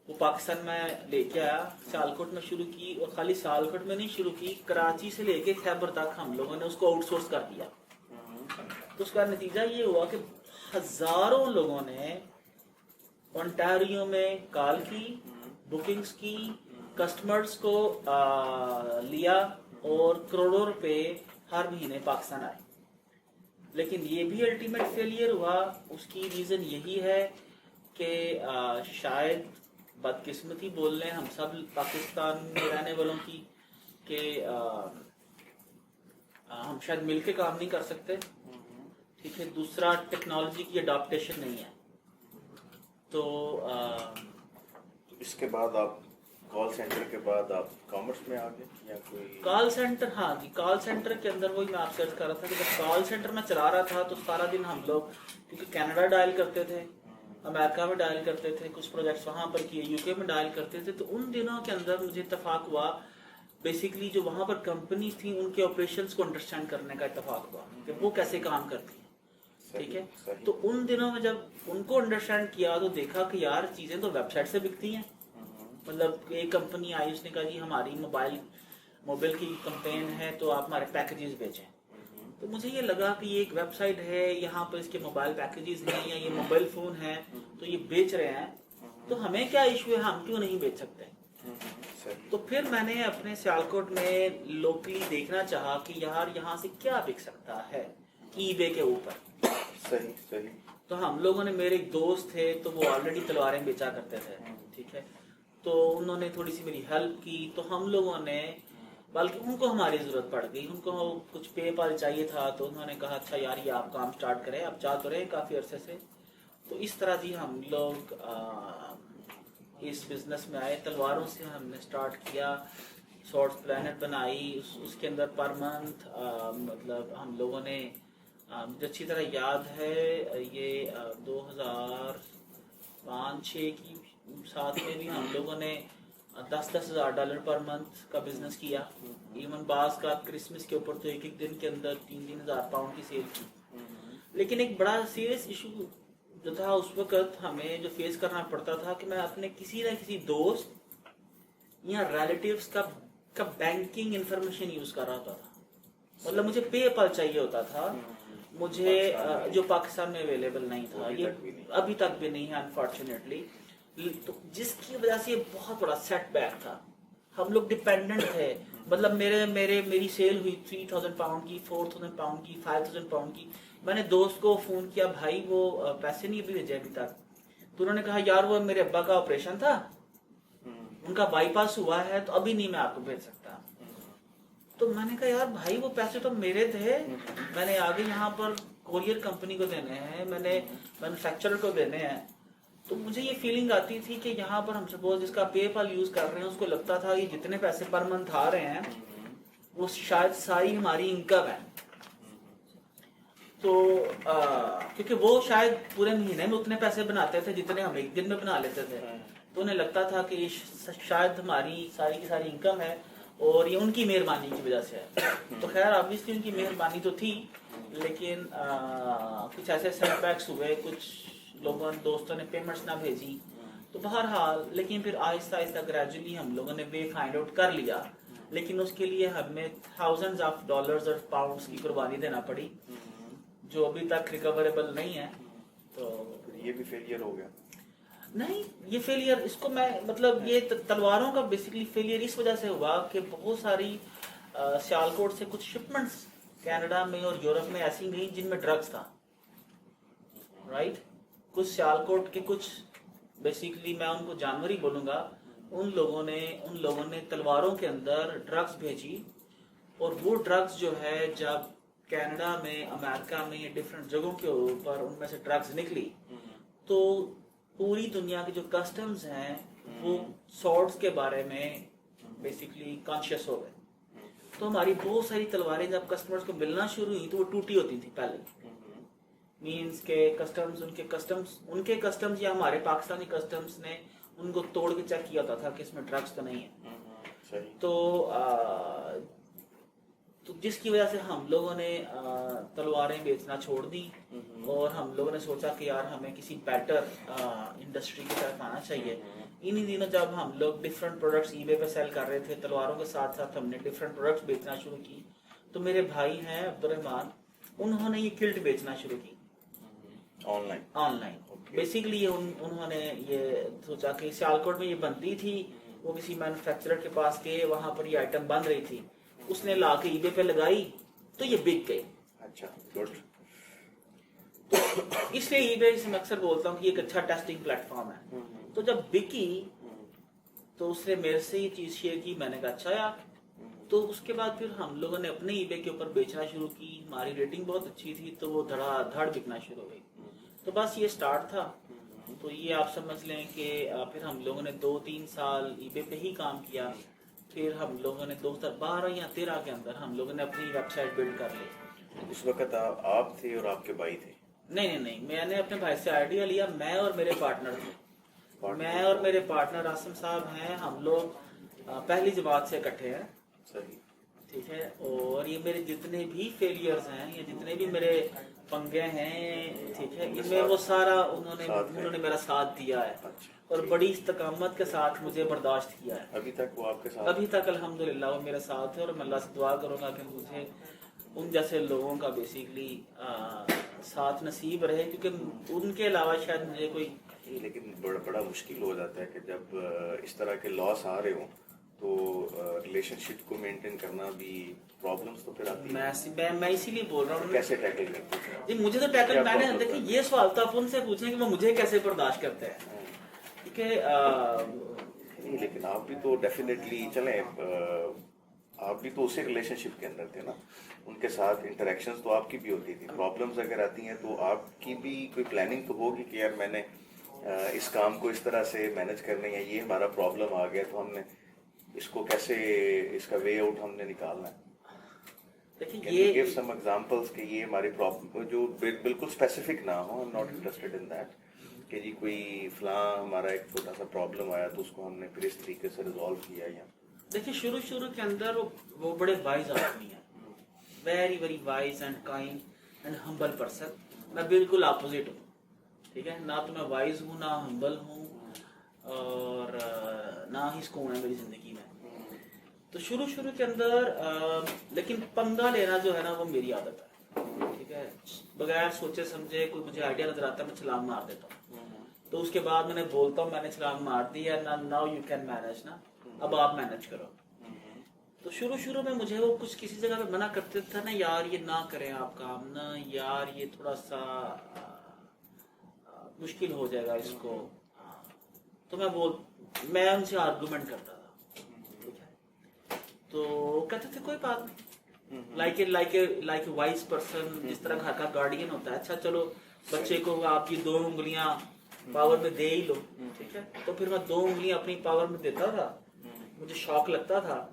وہ پاکستان میں لے کے آیا, سیالکوٹ میں شروع کی, اور خالی سیالکوٹ میں نہیں شروع کی, کراچی سے لے کے خیبر تک ہم لوگوں نے اس کو آؤٹ سورس کر دیا. تو اس کا نتیجہ یہ ہوا کہ ہزاروں لوگوں نے اونٹاریو میں کال کی, بکنگز کی, کسٹمرز کو لیا, اور کروڑوں روپے ہر مہینے پاکستان آئے. لیکن یہ بھی الٹیمیٹ فیلئر ہوا. اس کی ریزن یہی ہے کہ شاید بدقسمتی بول لیں ہم سب پاکستان میں رہنے والوں کی, کہ ہم شاید مل کے کام نہیں کر سکتے. ٹھیک ہے, دوسرا ٹیکنالوجی کی اڈاپٹیشن نہیں ہے. تو اس کے بعد آپ کال سینٹر کے بعد آپ کامرس میں آ گئے یا کوئی کال سینٹر؟ ہاں جی, کال سینٹر کے اندر وہی میں آپ سے عرض کر رہا تھا کہ جب کال سینٹر میں چلا رہا تھا تو سارا دن ہم لوگ کیونکہ کینیڈا ڈائل کرتے تھے, امریکہ میں ڈائل کرتے تھے, کچھ پروجیکٹس وہاں پر کیے, یو کے میں ڈائل کرتے تھے. تو ان دنوں کے اندر مجھے اتفاق ہوا, بیسیکلی جو وہاں پر کمپنی تھیں ان کے آپریشنس کو انڈرسٹینڈ کرنے کا اتفاق ہوا کہ وہ کیسے کام کرتی ہیں. ٹھیک ہے, تو ان دنوں میں جب ان کو انڈرسٹینڈ کیا تو دیکھا کہ یار چیزیں تو ویب سائٹ سے بکتی ہیں. مطلب ایک کمپنی آئی, اس نے کہا جی ہماری موبائل کی کمپین ہے تو آپ ہمارے پیکیجز بیچیں. تو مجھے یہ لگا کہ یہ ایک ویب سائٹ ہے, یہاں پر اس کے موبائل پیکیجز ہیں یا یہ موبائل فون ہے تو یہ بیچ رہے ہیں, تو ہمیں کیا ایشو ہے, ہم کیوں نہیں بیچ سکتے. تو پھر میں نے اپنے سیالکوٹ میں لوکلی دیکھنا چاہا کہ یار یہاں سے کیا بک سکتا ہے ای بے کے اوپر. صحیح. تو ہم لوگوں نے, میرے ایک دوست تھے تو وہ آلریڈی تلواریں بیچا کرتے تھے. ٹھیک ہے, تو انہوں نے تھوڑی سی میری ہیلپ کی. تو ہم لوگوں نے, بلکہ ان کو ہماری ضرورت پڑ گئی, ان کو کچھ پے پال چاہیے تھا, تو انہوں نے کہا اچھا یار یہ آپ کام سٹارٹ کریں, آپ چاہ تو رہے ہیں کافی عرصے سے. تو اس طرح جی ہم لوگ اس بزنس میں آئے. تلواروں سے ہم نے سٹارٹ کیا, سورٹس پلانٹ بنائی, اس کے اندر پر منتھ مطلب ہم لوگوں نے, مجھے اچھی طرح یاد ہے یہ 2005-06 کی ساتھ میں بھی ہم لوگوں نے $10,000 پر منتھ کا بزنس کیا. ایون بعض کا کرسمس کے اوپر تو ایک دن کے اندر 3,000 پاؤنڈ کی سیل کی. لیکن ایک بڑا سیریس ایشو جو تھا اس وقت ہمیں جو فیس کرنا پڑتا تھا کہ میں اپنے کسی نہ کسی دوست یا ریلیٹیوز کا بینکنگ انفارمیشن یوز کر رہا ہوتا تھا. مطلب مجھے پے پال چاہیے ہوتا تھا, مجھے جو پاکستان میں اویلیبل نہیں تھا, یہ ابھی تک بھی نہیں ہے انفارچونیٹلی. تو جس کی وجہ سے یہ بہت بڑا سیٹ بیک تھا. ہم لوگ ڈیپینڈنٹ تھے. مطلب میری سیل ہوئی 3,000 پاؤنڈ کی, 4,000 پاؤنڈ کی, 5,000 پاؤنڈ کی. میں نے دوست کو فون کیا, بھائی وہ پیسے نہیں ابھی بھیجے ابھی تک. تو انہوں نے کہا یار وہ میرے ابا کا آپریشن تھا, ان کا بائی پاس ہوا ہے, تو ابھی نہیں میں آپ کو بھیج سکتا. تو میں نے کہا یار بھائی وہ پیسے تو میرے تھے, میں نے آگے یہاں پر کوریئر کمپنی کو دینے ہیں, میں نے مینوفیکچرر کو دینے ہیں. تو مجھے یہ فیلنگ آتی تھی کہ یہاں پر ہم سپوز جس کا پے پال یوز کر رہے ہیں اس کو لگتا تھا یہ جتنے پیسے پر منتھ آ رہے ہیں وہ شاید ساری ہماری انکم ہے. تو کیونکہ وہ شاید پورے مہینے میں اتنے پیسے بناتے تھے جتنے ہم ایک دن میں بنا لیتے تھے, تو انہیں لگتا تھا کہ شاید ہماری ساری کی ساری انکم ہے اور یہ ان کی مہربانی کی وجہ سے ہے. تو خیر آبویسلی ان کی مہربانی تو تھی, لیکن کچھ ایسے سیٹ بیکس ہوئے, کچھ لوگوں دوستوں نے پیمنٹس نہ بھیجی. تو بہرحال لیکن پھر آہستہ آہستہ گریجولی ہم لوگوں نے وے فائنڈ آؤٹ کر لیا لیکن اس کے لیے ہمیں thousands of dollars اور pounds کی قربانی دینا پڑی جو ابھی تک ریکوریبل نہیں ہے. تو یہ بھی فیلئر ہو گیا. نہیں, یہ فیلئر اس کو میں مطلب یہ تلواروں کا بیسکلی فیلئر اس وجہ سے ہوا کہ بہت ساری سیالکوٹ سے کچھ شپمنٹس کینیڈا میں اور یورپ میں ایسی گئیں جن میں ڈرگس تھا, رائٹ. کچھ سیالکوٹ کے کچھ بیسیکلی میں ان کو جانور ہی بولوں گا, ان لوگوں نے تلواروں کے اندر ڈرگس بھیجی, اور وہ ڈرگس جو ہے جب کینیڈا میں, امریکہ میں, ڈفرینٹ جگہوں کے اوپر ان میں سے ڈرگس نکلی تو پوری دنیا کے جو کسٹمز ہیں وہ سورڈز کے بارے میں بیسیکلی کانشیس ہو گئے. تو ہماری بہت ساری تلواریں جب کسٹمرز کو ملنا شروع ہوئی تو وہ ٹوٹی ہوتی تھیں پہلے. مینس کہ کسٹمز ان کے کسٹمز یا ہمارے پاکستانی کسٹمز نے ان کو توڑ کے چیک کیا ہوتا تھا کہ اس میں ڈرگس تو نہیں ہے. تو جس کی وجہ سے ہم لوگوں نے تلواریں بیچنا چھوڑ دی, اور ہم لوگوں نے سوچا کہ یار ہمیں کسی بیٹر انڈسٹری کی طرف آنا چاہیے. انہی دنوں جب ہم لوگ ڈفرینٹ پروڈکٹس ای بے پہ سیل کر رہے تھے تلواروں کے ساتھ ساتھ ہم نے ڈفرینٹ پروڈکٹس بیچنا شروع کی. تو میرے بھائی ہیں عبدالرحمان, انہوں نے یہ کلٹ بیچنا شروع کی آن لائن. بیسیکلی انہوں نے یہ سوچا کہ سیالکوٹ میں یہ بنتی تھی, وہ کسی مینوفیکچرر کے پاس گئے, وہاں پر یہ آئٹم بن رہی تھی, اس نے لا کے ای بے پہ لگائی تو یہ بک گئی. اچھا گڈ. تو اس لیے ای بے سے میں اکثر بولتا ہوں کہ یہ ایک اچھا ٹیسٹنگ پلیٹ فارم ہے. تو جب بکی تو اس نے میرے سے یہ چیز شیئر کی, میں نے کہا اچھا یار. تو اس کے بعد پھر ہم لوگوں نے اپنے ای بے کے اوپر بیچنا شروع کی, ہماری ریٹنگ بہت اچھی تھی تو وہ دھڑا دھڑ بکنا شروع ہو گئی. تو بس یہ سٹارٹ تھا. تو یہ آپ سمجھ لیں کہ پھر ہم لوگوں نے 2-3 سال ای بے پہ ہی کام کیا. پھر ہم لوگوں نے 2012 یا 2013 کے اندر ہم لوگوں نے اپنی ویب سائٹ بلڈ کر لی. اس وقت آپ تھے اور آپ کے بھائی تھے؟ نہیں, میں نے اپنے بھائی سے آئیڈیا لیا, میں اور میرے پارٹنر تھے. میں اور میرے پارٹنر آسم صاحب ہیں, ہم لوگ پہلی جماعت سے اکٹھے ہیں. صحیح, ٹھیک ہے. اور یہ میرے جتنے بھی فیلیئرز ہیں یا جتنے بھی میرے پنگے ہیں, ٹھیک ہے, ان میں وہ سارا انہوں نے میرا ساتھ دیا ہے اور بڑی استقامت کے ساتھ مجھے برداشت کیا ہے. ابھی تک وہ آپ کے ساتھ؟ ابھی تک الحمدللہ وہ میرے ساتھ ہے, اور میں اللہ سے دعا کروں گا کہ مجھے ان جیسے لوگوں کا بیسیکلی ساتھ نصیب رہے, کیونکہ ان کے علاوہ شاید مجھے کوئی. لیکن بڑا مشکل ہو جاتا ہے کہ جب اس طرح کے لاس آ رہے ہوں تو ریلیشن شپ کو مینٹین کرنا بھی پرابلمس تو پھر آتی ہے. میں اسی لیے بول رہا ہوں کیسے ٹیکل کرتے ہیں؟ جی مجھے تو ٹیکل, میں نے دیکھیں یہ سوال تو آپ ان سے پوچھیں کہ وہ مجھے کیسے برداشت کرتے ہیں, کیونکہ نہیں, لیکن آپ بھی تو ڈیفینیٹلی چلیں, آپ بھی تو اسی ریلیشن شپ کے اندر تھے نا, ان کے ساتھ انٹریکشنز تو آپ کی بھی ہوتی تھی. پرابلمز اگر آتی ہیں تو آپ کی بھی کوئی پلاننگ تو ہوگی کہ یار میں نے اس کام کو اس طرح سے مینج کرنا ہے, یہ ہمارا پرابلم آ گیا تو ہم نے اس کو کیسے, اس کا وے آؤٹ ہم نے نکالنا ہے. دیکھیں یہ گیو سم ایگزامپلس کہ یہ ہماری پرابلم جو بالکل اسپیسیفک نہ ہو, I'm not interested in that, کہ جی کوئی فلاں ہمارا ایک چھوٹا سا پرابلم آیا تو اس کو ہم نے پھر اس طریقے سے ریزالو کیا. یا دیکھیں شروع کے اندر وہ بڑے وائز آدمی ہیں, very wise and kind and humble person. میں بالکل اپوزٹ ہوں, ٹھیک ہے, نہ تو میں وائز ہوں نہ ہمبل ہوں, اور نہ ہی سکون ہے میری زندگی میں. تو شروع کے اندر لیکن پنگا لینا جو ہے نا وہ میری عادت ہے, ٹھیک ہے. بغیر سوچے سمجھے کوئی مجھے آئیڈیا نظر آتا ہے میں چھلانگ مار دیتا ہوں. تو اس کے بعد میں نے بولتا ہوں میں نے چھلانگ مار دی ہے, ناؤ یو کین مینج, نا اب آپ مینج کرو. تو شروع میں مجھے وہ کچھ کسی جگہ پہ منع کرتے تھے نا, یار یہ نہ کریں آپ کام, نا یار یہ تھوڑا سا مشکل ہو جائے گا اس کو. تو میں ان سے آرگومنٹ کرتا تھا, ٹھیک ہے. تو کہتے تھے کوئی بات نہیں, لائک اے وائز پرسن, جس طرح گھر کا گارڈین ہوتا ہے. اچھا چلو بچے کو آپ کی 2 انگلیاں پاور میں دے ہی لو, ٹھیک ہے. تو پھر میں 2 انگلیاں اپنی پاور میں دیتا تھا, مجھے شوق لگتا تھا.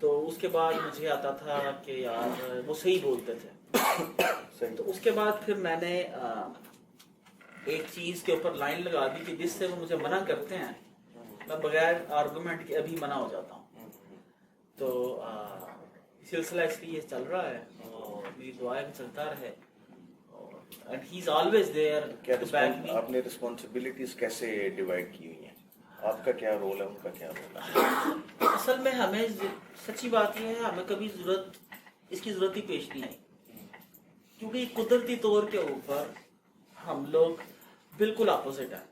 تو اس کے بعد مجھے آتا تھا کہ یار وہ صحیح بولتے تھے. تو اس کے بعد پھر میں نے ایک چیز کے اوپر لائن لگا دی کہ جس سے وہ مجھے منع کرتے ہیں میں بغیر آرگومنٹ کے ابھی منع ہو جاتا ہوں. تو سلسلہ اس لیے چل رہا ہے اور میری دعائیں بھی چلتا رہے, and he's always there to back me. آپ نے رسپانسبلٹیز کیسے ڈیوائڈ کی ہوئی ہیں؟ آپ کا کیا رول ہے, ان کا کیا رول ہے؟ असल में हमें सच्ची बात यह है, हमें कभी इसकी जरूरत ही पेश नहीं आई, क्योंकि कुदरती तौर के ऊपर हम लोग बिल्कुल अपोजिट है।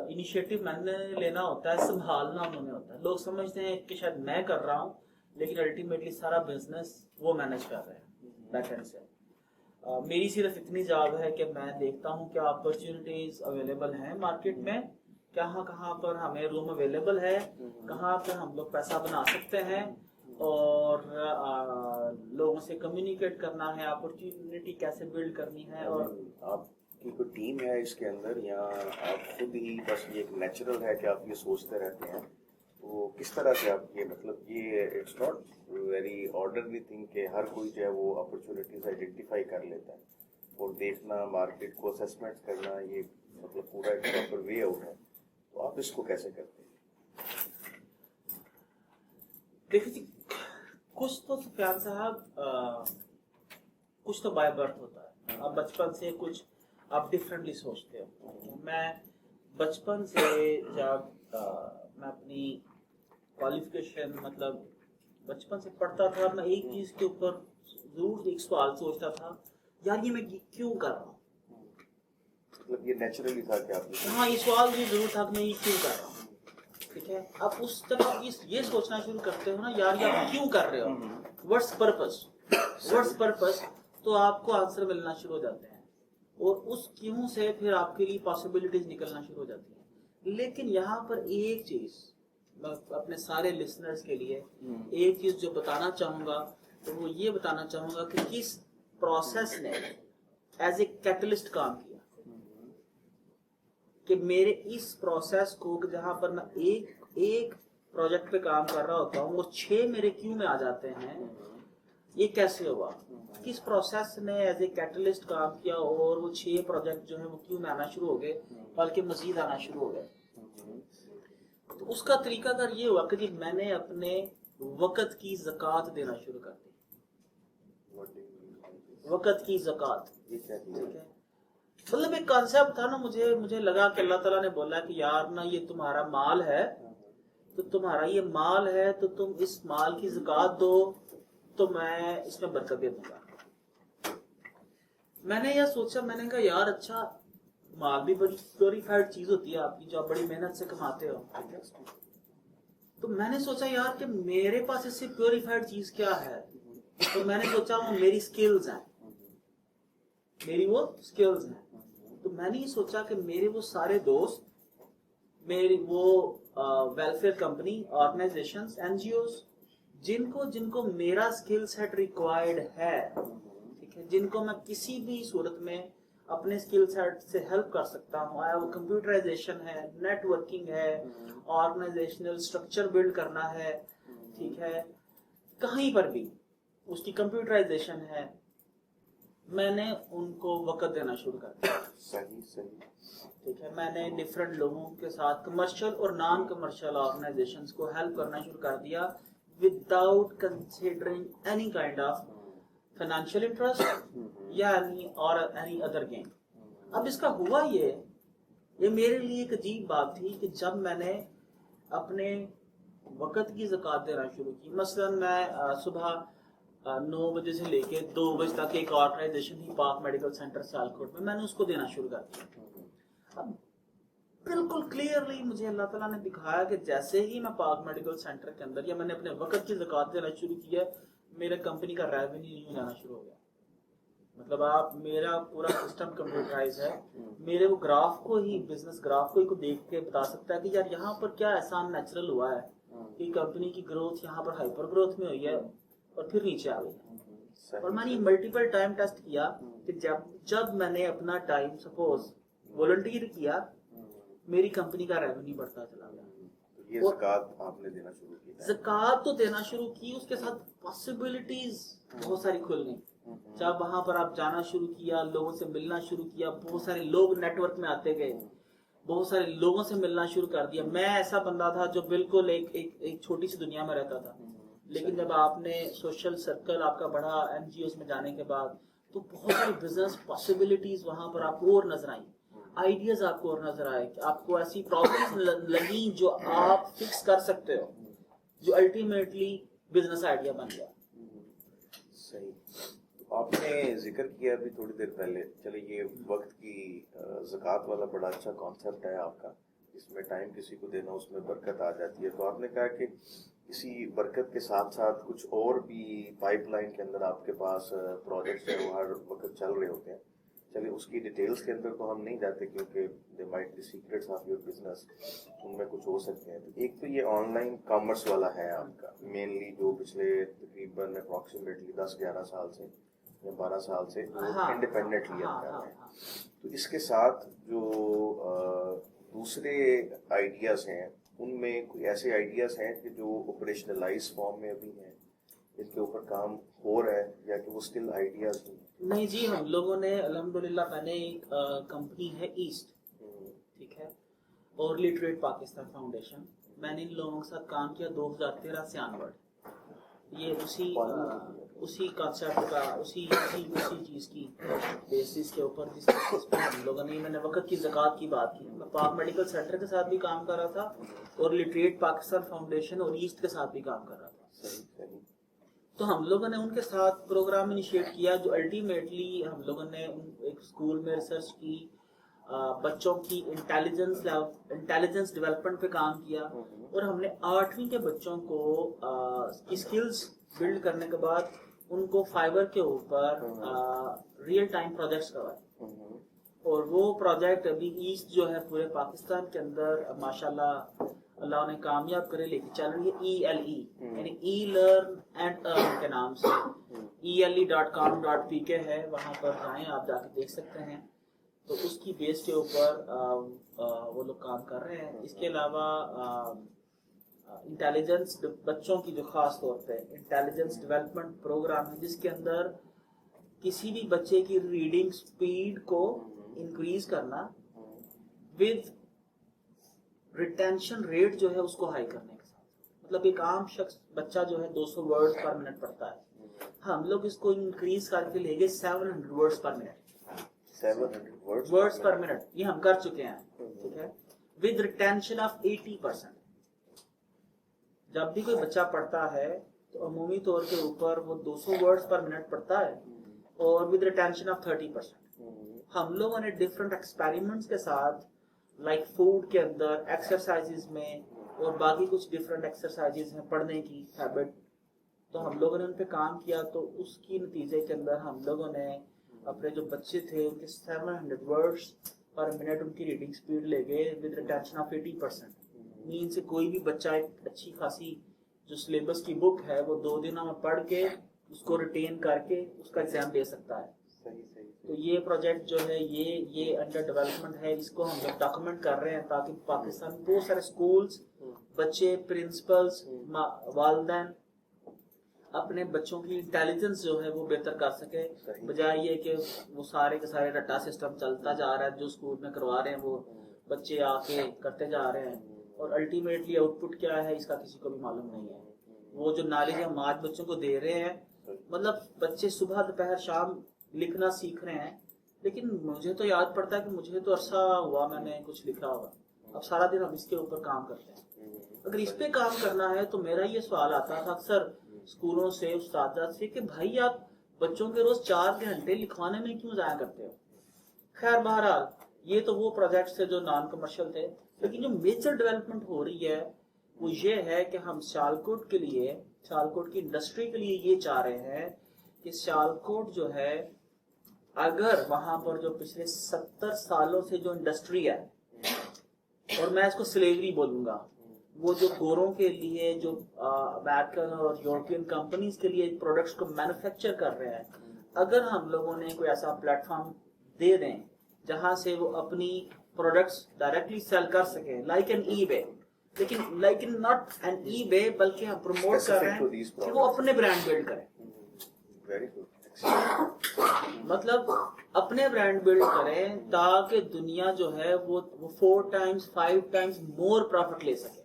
इनिशिएटिव मैंने लेना होता है, संभालना उन्होंने होता है। लोग समझते हैं कि शायद मैं कर रहा हूँ, लेकिन अल्टीमेटली सारा बिजनेस वो मैनेज कर रहे हैं बैक एंड से। मेरी सिर्फ इतनी जॉब है कि मैं देखता हूँ क्या अपॉर्चुनिटीज अवेलेबल हैं मार्केट में, कहाँ पर हमें रूम अवेलेबल है, कहाँ पर हम लोग पैसा बना सकते हैं, और लोगों से कम्युनिकेट करना है, अपॉर्चुनिटी कैसे बिल्ड करनी है। और आपकी कोई टीम है इसके अंदर, या आप खुद ही बस ये एक नेचुरल है कि आप ये सोचते रहते हैं? तो किस तरह से आप ये, मतलब ये it's not very orderly thing कि हर कोई जो है वो अपॉर्चुनिटीज आइडेंटिफाई कर लेता है, और देखना, मार्केट को असेसमेंट करना, ये मतलब पूरा एक प्रॉपर वे आउट है। तो आप इसको कैसे करते हैं? देखिए जी, कुछ तो सुफियान साहब कुछ तो बाय बर्थ होता है। आप बचपन से कुछ आप डिफरेंटली सोचते हो। मैं बचपन से जब मैं अपनी क्वालिफिकेशन, मतलब बचपन से पढ़ता था, मैं एक चीज के ऊपर जरूर एक सवाल सोचता था, यार ये मैं क्यों कर रहा हूँ। मतलब ये नेचुरली था कि आप, हाँ, ये सवाल भी जरूर था कि मैं ये क्यों कर रहा हूँ। ठीक है, आप उस तरह ये सोचना शुरू करते हो ना, यार ये आप क्यों कर रहे हो, व्हाट्स पर्पस, तो आपको आंसर मिलना शुरू हो जाते हैं, और उस क्यों से फिर आपके लिए पॉसिबिलिटीज निकलना शुरू हो जाती हैं। लेकिन यहाँ पर एक चीज मैं अपने सारे लिसनर्स के लिए एक चीज जो बताना चाहूंगा, तो वो ये बताना चाहूंगा कि किस प्रोसेस ने एज ए कैटलिस्ट काम किया, कि मेरे इस प्रोसेस को, जहां पर मैं एक प्रोजेक्ट पे काम कर रहा होता हूँ, वो 6 मेरे क्यों में आ जाते हैं। ये कैसे हुआ? किस प्रोसेस ने एज ए कैटलिस्ट काम किया, और वो 6 प्रोजेक्ट जो है वो क्यों में आना शुरू हो गए, बल्कि मजीद आना शुरू हो गए। तो उसका तरीका अगर ये हुआ कि मैंने अपने वक़्त की ज़कात देना शुरू कर दी। वक़्त की ज़कात, ठीक है, मतलब एक कॉन्सेप्ट था ना, मुझे लगा कि अल्लाह ताला ने बोला कि यार ना, ये तुम्हारा माल है, तो तुम्हारा ये माल है, तो तुम इस माल की ज़कात दो, तो मैं इसमें बरकत दे दूंगा। मैंने यह सोचा, मैंने कहा यार अच्छा, माल भी बड़ी प्योरीफाइड चीज होती है आपकी, जो आप बड़ी मेहनत से कमाते हो। तो मैंने सोचा यार कि मेरे पास इससे प्योरीफाइड चीज क्या है। तो मैंने सोचा वो मेरी स्किल्स हैं, मेरी वो स्किल्स हैं। तो मैंने ये सोचा कि मेरे वो सारे दोस्त, मेरी वो वेलफेयर कंपनी, ऑर्गेनाइजेशंस, एनजीओज, जिनको मेरा स्किल सेट रिक्वायर्ड है, ठीक है, जिनको मैं किसी भी सूरत में अपने स्किल सेट से हेल्प कर सकता हूँ। वो कंप्यूटराइजेशन है, नेटवर्किंग है, ऑर्गेनाइजेशनल स्ट्रक्चर बिल्ड करना है, ठीक है, कहीं पर भी उसकी कंप्यूटराइजेशन है, मैंने उनको वक़्त देना शुरू कर दिया। सही, ठीक है, मैंने डिफरेंट लोगों के साथ कमर्शियल और नॉन कमर्शियल ऑर्गेनाइजेशंस को हेल्प करना शुरू कर दिया, without considering any kind of financial interest या एनी अदर गेन। अब इसका हुआ ये मेरे लिए एक अजीब बात थी कि जब मैंने अपने वक़्त की ज़कात देना शुरू की, मसलन मैं सुबह 9 बजे से लेके 2 बजे तक एक ऑर्गेनाइजेशन थी, पाक मेडिकल सेंटर सियालकोट में, मैंने उसको देना शुरू कर दिया। अब बिल्कुल क्लियरली मुझे अल्लाह ताला ने दिखाया कि जैसे ही मैं पाक मेडिकल सेंटर के अंदर, या मैंने अपने वक़्त की ज़कात देना शुरू किया, मेरे कंपनी का रेवेन्यू जाना शुरू हो गया। मतलब आप, मेरा पूरा सिस्टम कंप्यूटराइज है, मेरे वो ग्राफ को ही, बिजनेस ग्राफ को ही देख के बता सकता है कि यार यहाँ पर क्या ऐसा नेचुरल हुआ है कि कंपनी की ग्रोथ यहाँ पर हाइपर ग्रोथ में हुई है और फिर नीचे आ गई है। और मैंने मल्टीपल टाइम टेस्ट किया कि जब मैंने अपना टाइम सपोज वॉलंटियर किया, मेरी कंपनी का रेवेन्यू बढ़ता चला गया। ये ज़कात आपने देना शुरू की? ज़कात तो देना शुरू की, उसके साथ पॉसिबिलिटीज बहुत सारी खुल गई। जब वहां पर आप जाना शुरू किया, लोगों से मिलना शुरू किया, बहुत सारे लोग नेटवर्क में आते गए, बहुत सारे लोगों से मिलना शुरू कर दिया। मैं ऐसा बंदा था जो बिल्कुल एक छोटी सी दुनिया में रहता था, लेकिन जब आपने सोशल सर्कल आपका बढ़ा एनजीओ में जाने के बाद, तो बहुत सारी बिजनेस पॉसिबिलिटीज वहां पर आपको और नजर आई, आइडियाज आपको और नजर आए, आपको ऐसी प्रॉब्लम्स लगी जो आप फिक्स कर सकते हो, जो अल्टीमेटली बिजनेस आइडिया बन गया। सही। आपने जिक्र किया अभी थोड़ी देर पहले, चलिए ये वक्त की ज़कात वाला बड़ा अच्छा कॉन्सेप्ट है आपका, इसमें टाइम किसी को देना उसमें बरकत आ जाती है। तो आपने कहा कि इसी बरकत के साथ साथ कुछ और भी पाइपलाइन के अंदर आपके पास प्रोजेक्ट्स हैं वो हर वक्त चल रहे होते हैं। चलिए उसकी डिटेल्स के अंदर तो हम नहीं जाते क्योंकि they might be secrets of your business, उनमें कुछ हो सकते हैं। तो एक तो ये ऑनलाइन कॉमर्स वाला है आपका मेनली, जो पिछले तकरीबन अप्रॉक्सीमेटली 10-11 साल से या 12 साल से इंडिपेंडेंटली आप कर रहे हैं। तो इसके साथ जो दूसरे आइडियाज़ हैं उनमें कोई ऐसे आइडियाज़ हैं कि जो ऑपरेशनलाइज फॉर्म में अभी हैं, जिनके ऊपर काम हो रहा है, या कि वो स्टिल आइडियाज़ हैं? नहीं जी, हम लोगों ने अल्हम्दुलिल्लाह, मैंने एक कंपनी है ईस्ट, ठीक है, और लिटरेट पाकिस्तान फाउंडेशन, मैंने इन लोगों के साथ काम किया 2013 से ऑनवर्ड। ये उसी कॉन्सेप्ट का उसी चीज़ की बेसिस के ऊपर जिस पर हम लोगों ने, मैंने वक्त की ज़कात की बात की, मैं पाक मेडिकल सेंटर के साथ भी काम कर रहा था और लिटरेट पाकिस्तान फाउंडेशन और ईस्ट के साथ भी काम कर रहा था। सही। तो हम लोगों ने उनके साथ प्रोग्राम इनिशिएट किया जो अल्टीमेटली हम लोगों ने एक स्कूल में रिसर्च की, बच्चों की इंटेलिजेंस डेवलपमेंट पे काम किया, और हमने 8वीं के बच्चों को की स्किल्स बिल्ड करने के बाद उनको फाइबर के ऊपर रियल टाइम प्रोजेक्ट्स करवाए। और वो प्रोजेक्ट अभी ईस्ट जो है पूरे पाकिस्तान के अंदर माशाल्लाह अल्लाह ने कामयाब करे लेके चल रही है। ELE यानी ई लर्न एंड अर्न के नाम से ELE.com.pk है, वहाँ पर जाएं आप, जाके देख सकते हैं। तो उसकी बेस के ऊपर वो लोग काम कर रहे हैं। इसके अलावा इंटेलिजेंस बच्चों की जो खास तौर पे इंटेलिजेंस डेवलपमेंट प्रोग्राम है, जिसके अंदर किसी भी बच्चे की रीडिंग स्पीड को इंक्रीज करना विद रिटेंशन रेट जो है उसको हाई करने के साथ। मतलब एक आम शख्स बच्चा जो है 200 वर्ड्स पर मिनट पढ़ता है, हम लोग इसको इंक्रीज करके ले गए 700 वर्ड्स पर मिनट। 700 वर्ड्स पर मिनट ये हम कर चुके हैं, ठीक है, विद रिटेंशन ऑफ 80%। जब भी कोई बच्चा पढ़ता है तो अमूमी तौर के ऊपर वो 200 वर्ड्स पर मिनट पढ़ता है और विद रिटेंशन ऑफ 30%। हम लोगों ने डिफरेंट एक्सपेरिमेंट्स के साथ लाइक फूड के अंदर, एक्सरसाइजेज में, और बाकी कुछ डिफरेंट एक्सरसाइजेज हैं पढ़ने की हैबिट, तो हम लोगों ने उन पे काम किया। तो उसकी नतीजे के अंदर हम लोगों ने अपने जो बच्चे थे उनके 700 वर्ड्स पर मिनट उनकी रीडिंग स्पीड ले गए विद रिटेंशन ऑफ 80%। मीन से कोई भी बच्चा एक अच्छी खासी जो सिलेबस की बुक है वो 2 दिनों में पढ़ के उसको रिटेन करके उसका एग्जाम दे सकता है। सही। तो ये प्रोजेक्ट जो है ये अंडर डेवलपमेंट है, इसको हम लोग डॉक्यूमेंट कर रहे हैं ताकि पाकिस्तान में बहुत सारे स्कूल्स, बच्चे, प्रिंसिपल्स, वालिदैन अपने बच्चों की इंटेलिजेंस जो है वो बेहतर कर सके, बजाय ये कि वो सारे के सारे रट्टा सिस्टम चलता जा रहा है, जो स्कूल में करवा रहे हैं वो बच्चे आके करते जा रहे हैं, और अल्टीमेटली आउटपुट क्या है इसका किसी को भी मालूम नहीं है। वो जो नॉलेज हम आज बच्चों को दे रहे हैं, मतलब बच्चे सुबह दोपहर शाम लिखना सीख रहे हैं, लेकिन मुझे तो याद पड़ता है कि मुझे तो अरसा हुआ मैंने कुछ लिखा हुआ, अब सारा दिन हम इसके ऊपर काम करते हैं। अगर इस पे काम करना है तो मेरा ये सवाल आता था अक्सर स्कूलों से, उस्ताद से, कि भाई आप बच्चों के रोज 4 घंटे लिखवाने में क्यों जाया करते हो। खैर बहरहाल ये तो वो प्रोजेक्ट थे जो नॉन कमर्शियल थे, लेकिन जो मेजर डेवलपमेंट हो रही है वो ये है कि हम सियालकोट के लिए, सियालकोट की इंडस्ट्री के लिए ये चाह रहे हैं कि सियालकोट जो है, अगर वहां पर जो पिछले 70 सालों से जो इंडस्ट्री है, और मैं इसको स्लेवरी बोलूंगा, वो जो गोरों के लिए जो अमेरिकन और यूरोपियन कंपनीज के लिए प्रोडक्ट्स को मैन्युफैक्चर कर रहे हैं, अगर हम लोगों ने कोई ऐसा प्लेटफॉर्म दे दें जहां से वो अपनी प्रोडक्ट्स डायरेक्टली सेल कर सके, लाइक एन ईबे, लेकिन like in not an eBay, बल्कि हम प्रमोट कर रहे हैं कि वो अपने ब्रांड बिल्ड करें। Very good. मतलब अपने ब्रांड बिल्ड करें ताकि दुनिया जो है वो 4 टाइम्स 5 टाइम्स मोर प्रॉफिट ले सके।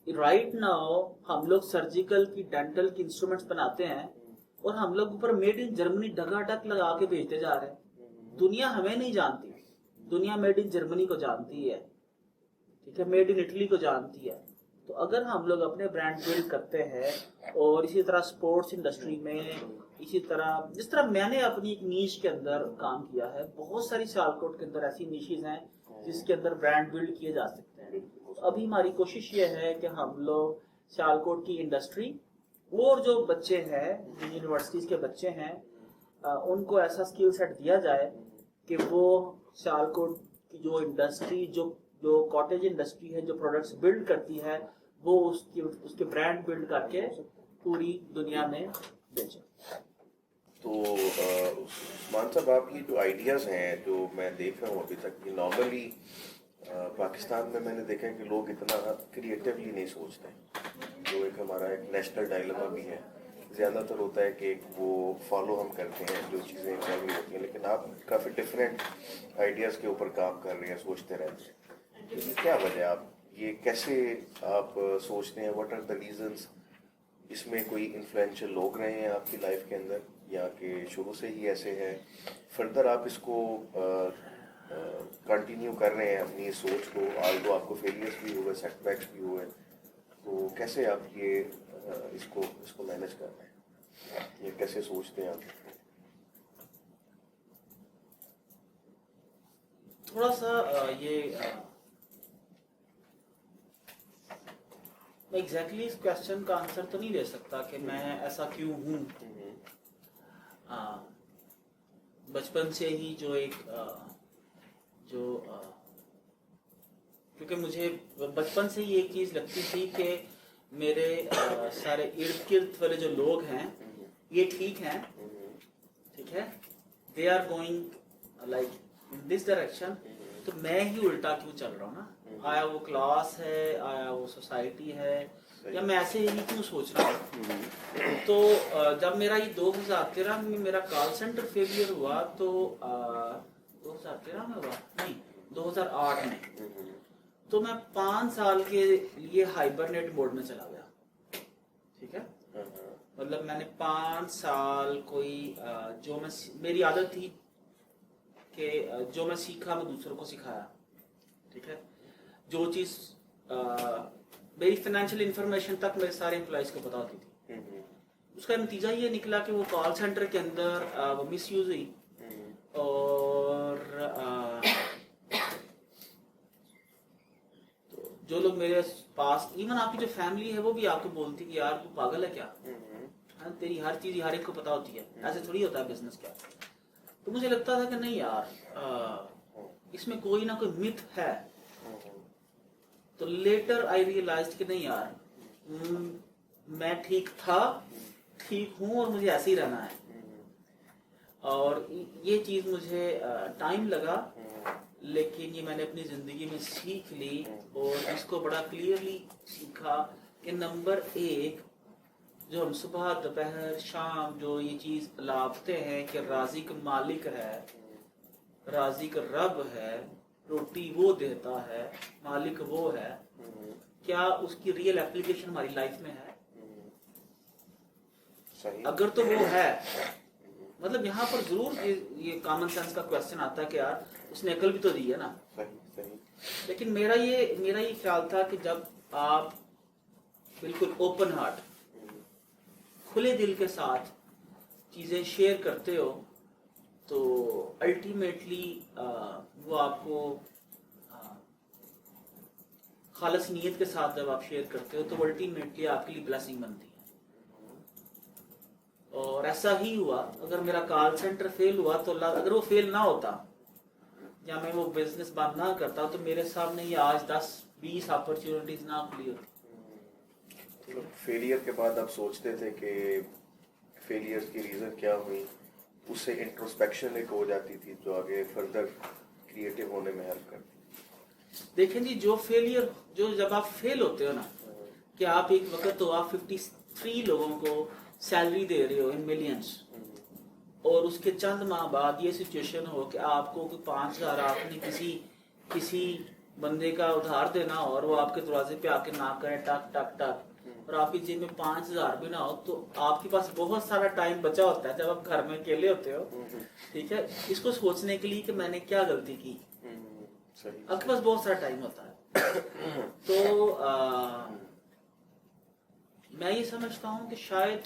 राइट नाउ हम लोग सर्जिकल की, डेंटल की इंस्ट्रूमेंट्स बनाते हैं और हम लोग ऊपर मेड इन जर्मनी ढगाढक लगा के भेजते जा रहे हैं। दुनिया हमें नहीं जानती, दुनिया मेड इन जर्मनी को जानती है, ठीक है, मेड इन इटली को जानती है। تو اگر ہم لوگ اپنے برانڈ بلڈ کرتے ہیں اور اسی طرح سپورٹس انڈسٹری میں اسی طرح جس طرح میں نے اپنی ایک نیش کے اندر کام کیا ہے, بہت ساری سیالکوٹ کے اندر ایسی نیشز ہیں جس کے اندر برانڈ بلڈ کیے جا سکتے ہیں. ابھی ہماری کوشش یہ ہے کہ ہم لوگ سیالکوٹ کی انڈسٹری اور جو بچے ہیں جن یونیورسٹیز کے بچے ہیں ان کو ایسا اسکل سیٹ دیا جائے کہ وہ سیالکوٹ کی جو انڈسٹری جو کاٹیج انڈسٹری ہے جو پروڈکٹس بلڈ کرتی ہے وہ اس کے برانڈ بلڈ کر کے پوری دنیا میں بیچے. تو عثمان صاحب آپ کی جو آئیڈیاز ہیں جو میں دیکھ رہا ہوں ابھی تک, یہ نارملی پاکستان میں نے دیکھا ہے کہ لوگ اتنا کریٹیولی نہیں سوچتے, جو ایک ہمارا ایک نیشنل ڈائلما بھی ہے. زیادہ تر ہوتا ہے کہ وہ فالو ہم کرتے ہیں جو چیزیں چل رہی ہوتی ہیں, لیکن آپ کافی ڈفرینٹ آئیڈیاز کے اوپر کام کر رہے ہیں, سوچتے رہتے ہیں. یہ کیا وجہ ہے, آپ یہ کیسے آپ سوچتے ہیں, واٹ آر دا ریزنس؟ اس میں کوئی انفلوئنشل لوگ رہے ہیں آپ کی لائف کے اندر یا کہ شروع سے ہی ایسے ہے؟ فردر آپ اس کو کنٹینیو کر رہے ہیں اپنی سوچ کو, آلدو آپ کو فیلیئرس بھی ہوئے, سیٹ بیکس بھی ہوئے, تو کیسے آپ یہ اس کو مینج کر رہے ہیں, یہ کیسے سوچتے ہیں آپ؟ تھوڑا سا یہ میں ایگزیکٹلی اس کوشچن کا آنسر تو نہیں دے سکتا کہ میں ایسا کیوں ہوں. بچپن سے ہی جو ایک کیونکہ مجھے بچپن سے ہی ایک چیز لگتی تھی کہ میرے سارے ارد گرد والے جو لوگ ہیں یہ ٹھیک ہیں, ٹھیک ہے, they are going like in this direction, تو میں ہی الٹا کیوں چل رہا ہوں نا. آیا وہ کلاس ہے, آیا وہ سوسائٹی ہے, یا میں ایسے ہی کیوں سوچ رہا ہوں. تو جب میرا یہ 2013 میں میرا کال سینٹر فیلئر ہوا تو 2013 میں ہوا نہیں 2008 میں, تو میں 5 سال کے لیے ہائبرنیٹ موڈ میں چلا گیا. ٹھیک ہے, مطلب میں نے 5 سال کوئی جو میری عادت تھی کہ جو میں سیکھا میں دوسروں کو سکھایا. ٹھیک ہے, جو چیز میری فائنینشیل انفارمیشن تک میرے سارے امپلائیز کو پتا ہوتی تھی, اس کا نتیجہ یہ نکلا کہ وہ کال سینٹر کے اندر وہ مس یوز ہوئی, اور جو لوگ میرے پاس, ایون آپ کی جو فیملی ہے وہ بھی آپ کو بولتی کہ یار تو پاگل ہے کیا, تیری ہر چیز ہر ایک کو پتا ہوتی ہے, ایسے تھوڑی ہوتا ہے بزنس کیا. تو مجھے لگتا تھا کہ نہیں یار اس میں کوئی نہ کوئی متھ ہے. تو لیٹر آئی ریئلائزڈ کہ نہیں یار میں ٹھیک تھا, ٹھیک ہوں, اور مجھے ایسے ہی رہنا ہے. اور یہ چیز مجھے ٹائم لگا, لیکن یہ میں نے اپنی زندگی میں سیکھ لی, اور اس کو بڑا کلیئرلی سیکھا کہ نمبر 1 جو ہم صبح دوپہر شام جو یہ چیز لاپتے ہیں کہ رازق مالک ہے, رازق رب ہے, روٹی وہ دیتا ہے, مالک وہ ہے, کیا اس کی ریئل اپلیکیشن ہماری لائف میں ہے؟ اگر تو وہ ہے, مطلب یہاں پر ضرور یہ کامن سینس کا کوشچن آتا ہے کہ یار اس نے عقل بھی تو دی ہے نا. لیکن میرا یہ خیال تھا کہ جب آپ بالکل اوپن ہارٹ, کھلے دل کے ساتھ چیزیں شیئر کرتے ہو, تو الٹیمیٹلی وہ آپ کو خالص نیت کے ساتھ جب آپ شیئر کرتے ہو تو وہ الٹیمیٹلی آپ کے لیے بلیسنگ بنتی ہے. اور ایسا ہی ہوا. اگر میرا کال سینٹر فیل ہوا تو اگر وہ فیل نہ ہوتا یا میں وہ بزنس بند نہ کرتا تو میرے سامنے یہ آج 10-20 اپرچونیٹیز نہ کھلی ہوتی. فیلئر کے بعد آپ سوچتے تھے کہ فیلئرز کی ریزن کیا ہوئی, اس سے انٹروسپیکشن ایک ہو جاتی تھی جو آگے فردر کریٹو ہونے میں ہیلپ کرتی. دیکھیں جی, جو جب آپ فیل ہوتے ہو نا, کہ آپ ایک وقت تو آپ 53 لوگوں کو سیلری دے رہے ہو ان ملینز, اور اس کے چند ماہ بعد یہ سچویشن ہو کہ آپ کو 5,000 آپ نے کسی بندے کا ادھار دینا ہو, اور وہ آپ کے دروازے پہ آ کے ناک کرے ٹک ٹک ٹک, اور آپ کی جیب میں 5,000 بھی نہ ہو, تو آپ کے پاس بہت سارا ٹائم بچا ہوتا ہے جب آپ گھر میں اکیلے ہوتے ہو. ٹھیک ہے, اس کو سوچنے کے لیے کہ میں نے کیا غلطی کی, آپ کے پاس بہت سارا ٹائم ہوتا ہے. تو मैं ये समझता हूँ कि शायद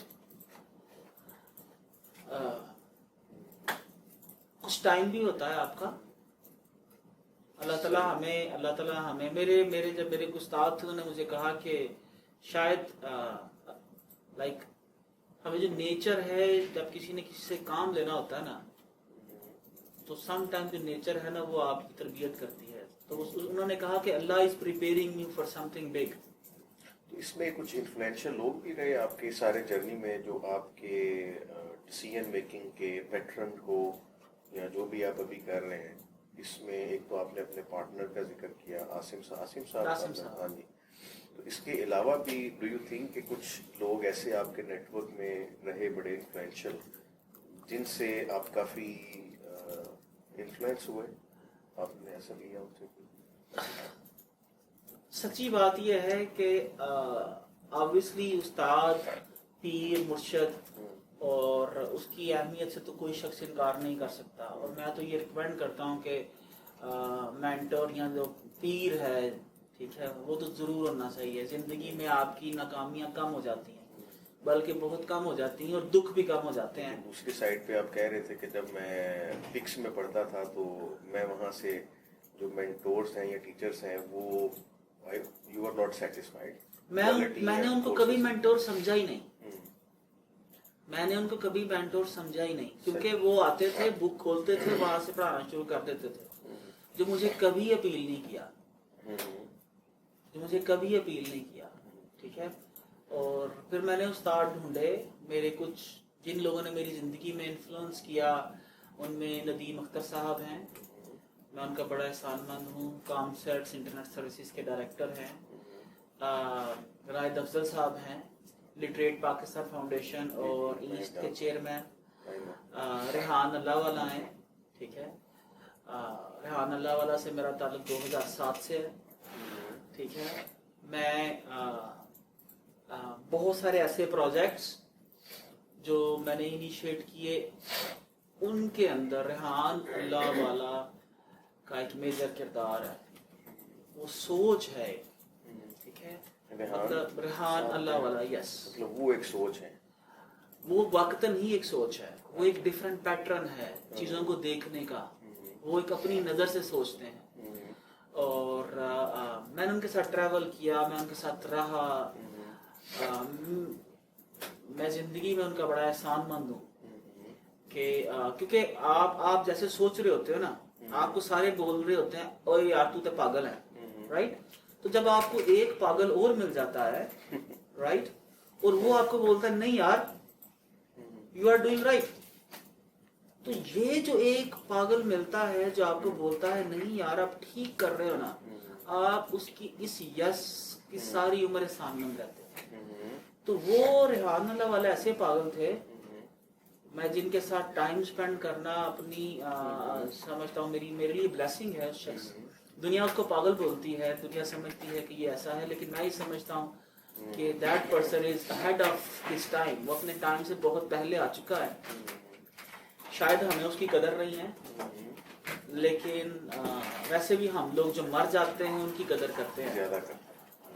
कुछ टाइम भी होता है आपका. अल्लाह ताला हमें मेरे जब मेरे उस्ताद थे उन्होंने मुझे कहा कि शायद लाइक हमें जो नेचर है, जब किसी ने किसी से काम लेना होता है ना, तो सम टाइम जो नेचर है ना वो आपकी तरबियत करती है. तो उन्होंने कहा कि Allah is preparing you for something big. तो इसमें कुछ इन्फ्लुएंशियल लोग भी रहे आपके सारे जर्नी में, जो आपके डिसीजन मेकिंग के पैटर्न को, या जो भी आप अभी कर रहे हैं, इसमें एक तो आपने अपने पार्टनर का जिक्र किया, आसिम साहब. हाँ जी. तो इसके अलावा भी डू यू थिंक कि कुछ लोग ऐसे आपके नेटवर्क में रहे बड़े इन्फ्लुएंशियल, जिनसे आप काफ़ी इन्फ्लुएंस हुए, आपने ऐसा लिया उनसे? सच्ची बात यह है कि ऑब्वियसली उस्ताद, पीर, मुर्शद और उसकी अहमियत से तो कोई शख्स इनकार नहीं कर सकता. और मैं तो ये रिकमेंड करता हूँ कि मेंटर या जो पीर है, ठीक है, वो तो ज़रूर होना चाहिए. ज़िंदगी में आपकी नाकामियाँ कम हो जाती हैं, बल्कि बहुत कम हो जाती हैं, और दुख भी कम हो जाते हैं. दूसरी साइड पे आप कह रहे थे कि जब मैं फिक्स में पढ़ता था तो मैं वहाँ से जो मेंटोर्स हैं या टीचर्स हैं वो यू आर नॉट सेटिस्फाइड. मैंने उनको कभी मेंटोर समझा ही नहीं. मैंने उनको कभी मेंटोर समझा ही नहीं, क्योंकि वो आते थे, बुक खोलते थे, वहां से पढ़ाना शुरू कर देते थे, जो मुझे कभी अपील नहीं किया. ठीक है. और फिर मैंने उस्ताद ढूंढे. मेरे कुछ जिन लोगों ने मेरी ज़िंदगी में इन्फ्लुएंस किया, उनमें नदीम अख्तर साहब हैं, मैं उनका बड़ा एहसानमंद हूँ. कॉमसेट्स इंटरनेट सर्विसेज के डायरेक्टर हैं. रायद अफजल साहब हैं, लिटरेट पाकिस्तान फाउंडेशन और ईस्ट के चेयरमैन. रेहान अल्लाह वाला हैं, ठीक है. रेहान अल्लाह वाला से मेरा ताल्लुक 2007 से है, ठीक है. मैं बहुत सारे ऐसे प्रोजेक्ट्स जो मैंने इनिशिएट किए, उनके अंदर रेहान अल्लाह वाला का एक मेजर किरदार है. वो सोच है, ठीक है. मतलब रेहान अल्लाह वाला, यस, मतलब वो एक सोच है, वो वक्तन ही एक सोच है. वो एक डिफरेंट पैटर्न है चीज़ों को देखने का. वो एक अपनी नज़र से सोचते हैं. और मैंने उनके साथ ट्रैवल किया, मैं उनके साथ रहा. मैं ज़िंदगी में उनका बड़ा एहसानमंद हूँ कि क्योंकि आप जैसे सोच रहे होते हो ना, आपको सारे बोल रहे होते हैं ओए यार तू तो पागल है, राइट. तो जब आपको एक पागल और मिल जाता है, राइट, और वो आपको बोलता है नहीं यार यू आर डूइंग राइट, तो ये जो एक पागल मिलता है जो आपको बोलता है नहीं यार आप ठीक कर रहे हो ना, आप उसकी इस यस की सारी उम्र एहसानमंद रहते हैं. तो वो रेहान अल्लाह वाले ऐसे पागल थे, मैं जिनके साथ टाइम स्पेंड करना अपनी समझता हूँ मेरे लिए ब्लेसिंग है. उस शख्स, दुनिया उसको पागल बोलती है, दुनिया समझती है कि ये ऐसा है, लेकिन मैं ये समझता हूँ कि that person is ahead of his time. वो अपने टाइम से बहुत पहले आ चुका है. शायद हमें उसकी कदर नहीं है, लेकिन वैसे भी हम लोग जो मर जाते हैं उनकी कदर करते हैं ज्यादा.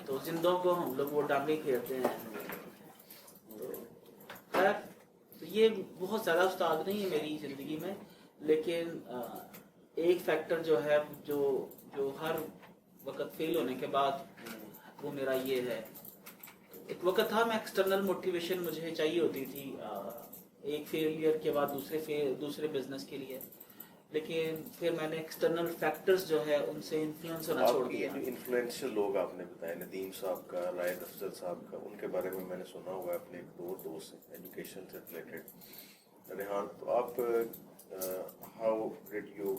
तो जिंदों को हम लोग वो डांगे फेरते हैं. खैर, तो ये बहुत ज़्यादा उस्ताद नहीं है मेरी ज़िंदगी में, लेकिन एक फैक्टर जो है जो हर वक्त फेल होने के बाद वो मेरा ये है. एक वक्त था मैं एक्सटर्नल मोटिवेशन मुझे चाहिए होती थी एक फेलियर के बाद दूसरे बिजनेस के लिए, लेकिन फिर मैंने एक्सटर्नल फैक्टर्स जो है उनसे इन्फ्लुएंस होना छोड़ दिया. जो इन्फ्लुएंशियल लोग आपने बताए, नदीम साहब का, रायद अफजल साहब का, उनके बारे में मैंने सुना हुआ है अपने एक दो दोस्त एजुकेशन से रिलेटेड. रेहान, तो आप how did you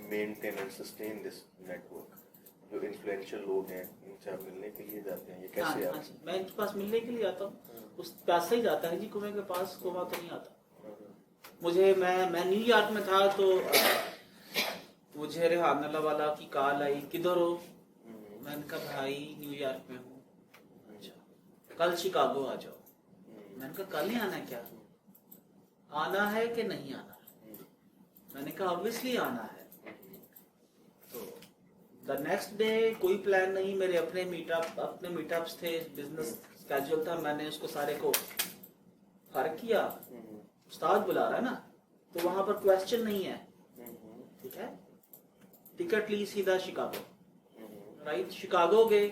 maintain and sustain this network? जो इन्फ्लुएंशियल लोग हैं इनसे आप मिलने के लिए जाते हैं, ये कैसे? हाँ, मैं इनके पास मिलने के लिए आता हूँ. उस प्यास से ही जाता है जी, कुएं के पास कुआं तो नहीं आता. मुझे मैं न्यूयॉर्क में था तो मुझे रेहान अल्लाह वाला की कॉल आई, किधर हो? मैंने कहा भाई न्यूयॉर्क में हूँ. अच्छा, कल शिकागो आ जाओ. मैंने कहा कल ही आना है क्या? आना है कि नहीं आना है? मैंने कहा ऑब्वियसली आना है. तो द नेक्स्ट डे कोई प्लान नहीं, मेरे अपने मीटअप्स थे, बिजनेस कैजुअल था, मैंने उसको सारे को फर्क किया, उस्ताद बुला रहा है ना, तो वहां पर क्वेश्चन नहीं है, ठीक है, टिकट ली सीधा शिकागो, राइट, शिकागो गए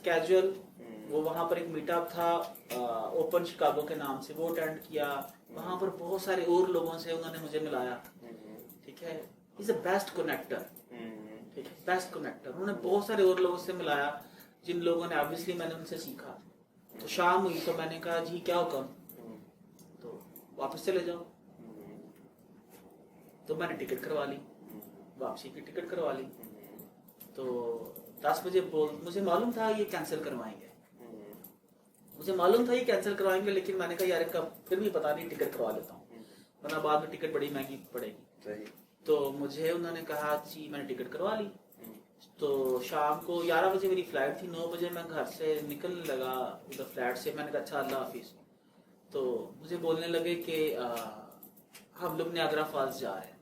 कैजुअल, वो वहां पर एक मीटअप था ओपन शिकागो के नाम से, वो अटेंड किया, वहां पर बहुत सारे और लोगों से उन्होंने मुझे मिलाया, ठीक है, इज अ बेस्ट कनेक्टर, ठीक है, बेस्ट कनेक्टर, उन्होंने बहुत सारे और लोगों से मिलाया जिन लोगों ने ऑब्वियसली मैंने उनसे सीखा। तो शाम हुई तो मैंने कहा जी क्या हुक्म, तो वापस चले जाओ, तो मैंने टिकट करवा ली, वापसी की टिकट करवा ली, तो 10 बजे मुझे मालूम था ये कैंसिल करवाएंगे, मुझे मालूम था ये कैंसिल करवाएंगे, लेकिन मैंने कहा यार कब फिर भी पता नहीं, टिकट करवा लेता हूँ, वरना बाद में टिकट बड़ी महंगी पड़ेगी। तो मुझे उन्होंने कहा जी मैंने टिकट करवा ली, तो शाम को 11 बजे मेरी फ्लाइट थी, 9 बजे मैं घर से निकलने लगा उधर फ्लैट से, मैंने कहा अच्छा अल्लाह हाफिज, तो मुझे बोलने लगे कि हम लोग नियाग्रा फॉल्स जा रहे हैं,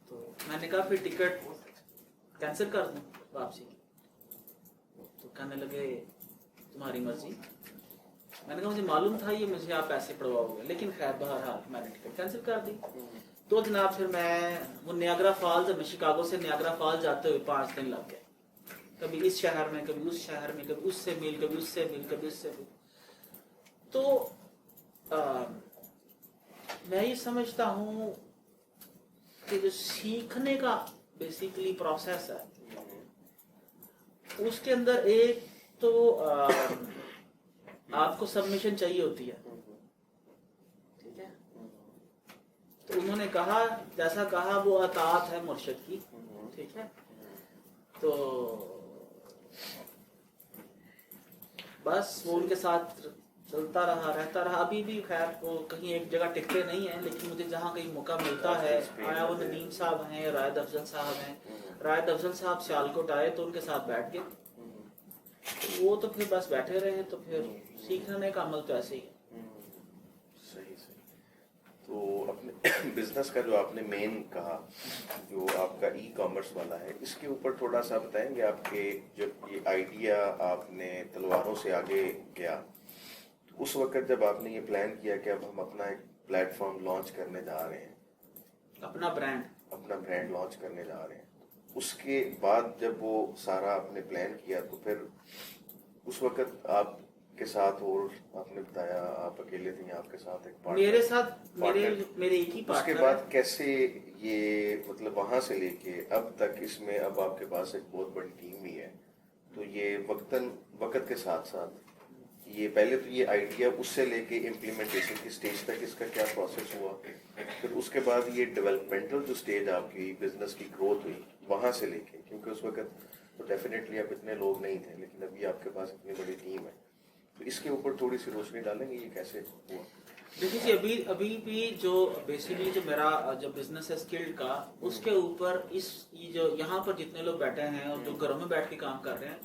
तो मैंने कहा फिर टिकट कैंसिल कर दूं वापसी की, तो कहने लगे तुम्हारी मर्जी, मैंने कहा मुझे मालूम था ये मुझे आप पैसे पड़वाओगे, लेकिन खैर बहरहाल मैंने टिकट कैंसिल कर दी। तो जनाब फिर मैं वो नियाग्रा फॉल्स, मैं शिकागो से नियाग्रा फॉल्स जाते हुए 5 दिन लग गए, कभी इस शहर में, कभी उस शहर में, कभी उससे मिल, कभी उससे मिल, कभी उससे मिल। तो मैं ये समझता हूँ कि जो सीखने का बेसिकली प्रोसेस है, उसके अंदर एक तो आपको सबमिशन चाहिए होती है, ठीक है, तो उन्होंने कहा जैसा कहा वो अतात है मुर्शिद की, ठीक है, तो बस वो उनके साथ चलता रहा, रहता रहा, अभी भी खैर वो कहीं एक जगह टिकते नहीं है, लेकिन मुझे जहाँ कहीं मौका मिलता है, आया वो नदीम साहब हैं, रायद अफजल साहब हैं, रायद अफजल साहब सियालकोट आए तो उनके साथ बैठ गए, तो वो तो फिर बस बैठे रहे, तो फिर सीखने का अमल तो ऐसे ही है। सही सही। तो अपने बिजनेस का जो आपने मेन कहा, जो आपका ई कॉमर्स वाला है, इसके ऊपर थोड़ा सा बताएंगे, आपके जब ये आइडिया आपने तलवारों से आगे गया, तो उस वक्त जब आपने ये प्लान किया कि अब हम अपना एक प्लेटफॉर्म लॉन्च करने जा रहे हैं, अपना ब्रांड लॉन्च करने जा रहे हैं, उसके बाद जब वो सारा आपने प्लान किया, तो फिर उस वक्त आपके साथ, और आपने बताया आप अकेले थे, आपके साथ एक मेरे साथ मेरे एक ही पार्टनर, उसके बाद कैसे ये मतलब वहां से लेके अब तक इसमें अब आपके पास एक बहुत बड़ी टीम भी है, तो ये वक्त के साथ साथ ये पहले तो ये आइडिया उससे लेके इम्प्लीमेंटेशन की स्टेज तक इसका क्या प्रोसेस हुआ, फिर उसके बाद ये डेवलपमेंटल जो स्टेज आपकी बिजनेस की ग्रोथ हुई वहां से लेके, क्योंकि उस वक्त तो डेफिनेटली आप इतने लोग नहीं थे, लेकिन अभी आपके पास इतनी बड़ी टीम है, तो इसके ऊपर थोड़ी सी रोशनी डालेंगे ये कैसे हुआ। देखिए जी, अभी भी जो बेसिकली जो मेरा जो बिजनेस है स्किल्ड का, उसके ऊपर ये जो यहाँ पर जितने लोग बैठे हैं और जो घरों में बैठ के काम कर रहे हैं,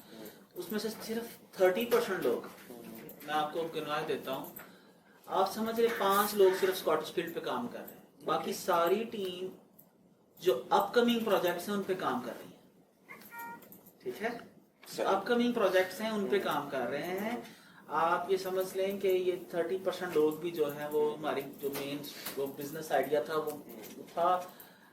उसमें से सिर्फ 30% लोग, मैं आपको गिनवा देता हूँ, आप समझ रहे 5 लोग सिर्फ स्कॉटिश फील्ड पे काम कर रहे हैं, बाकी सारी टीम जो अपकमिंग प्रोजेक्ट्स हैं उन पे काम कर रही है, ठीक है, अपकमिंग प्रोजेक्ट्स हैं उन पे काम कर रहे हैं। आप ये समझ लें कि ये 30% लोग भी जो हैं वो हमारी जो मेन वो बिजनेस आइडिया था वो था,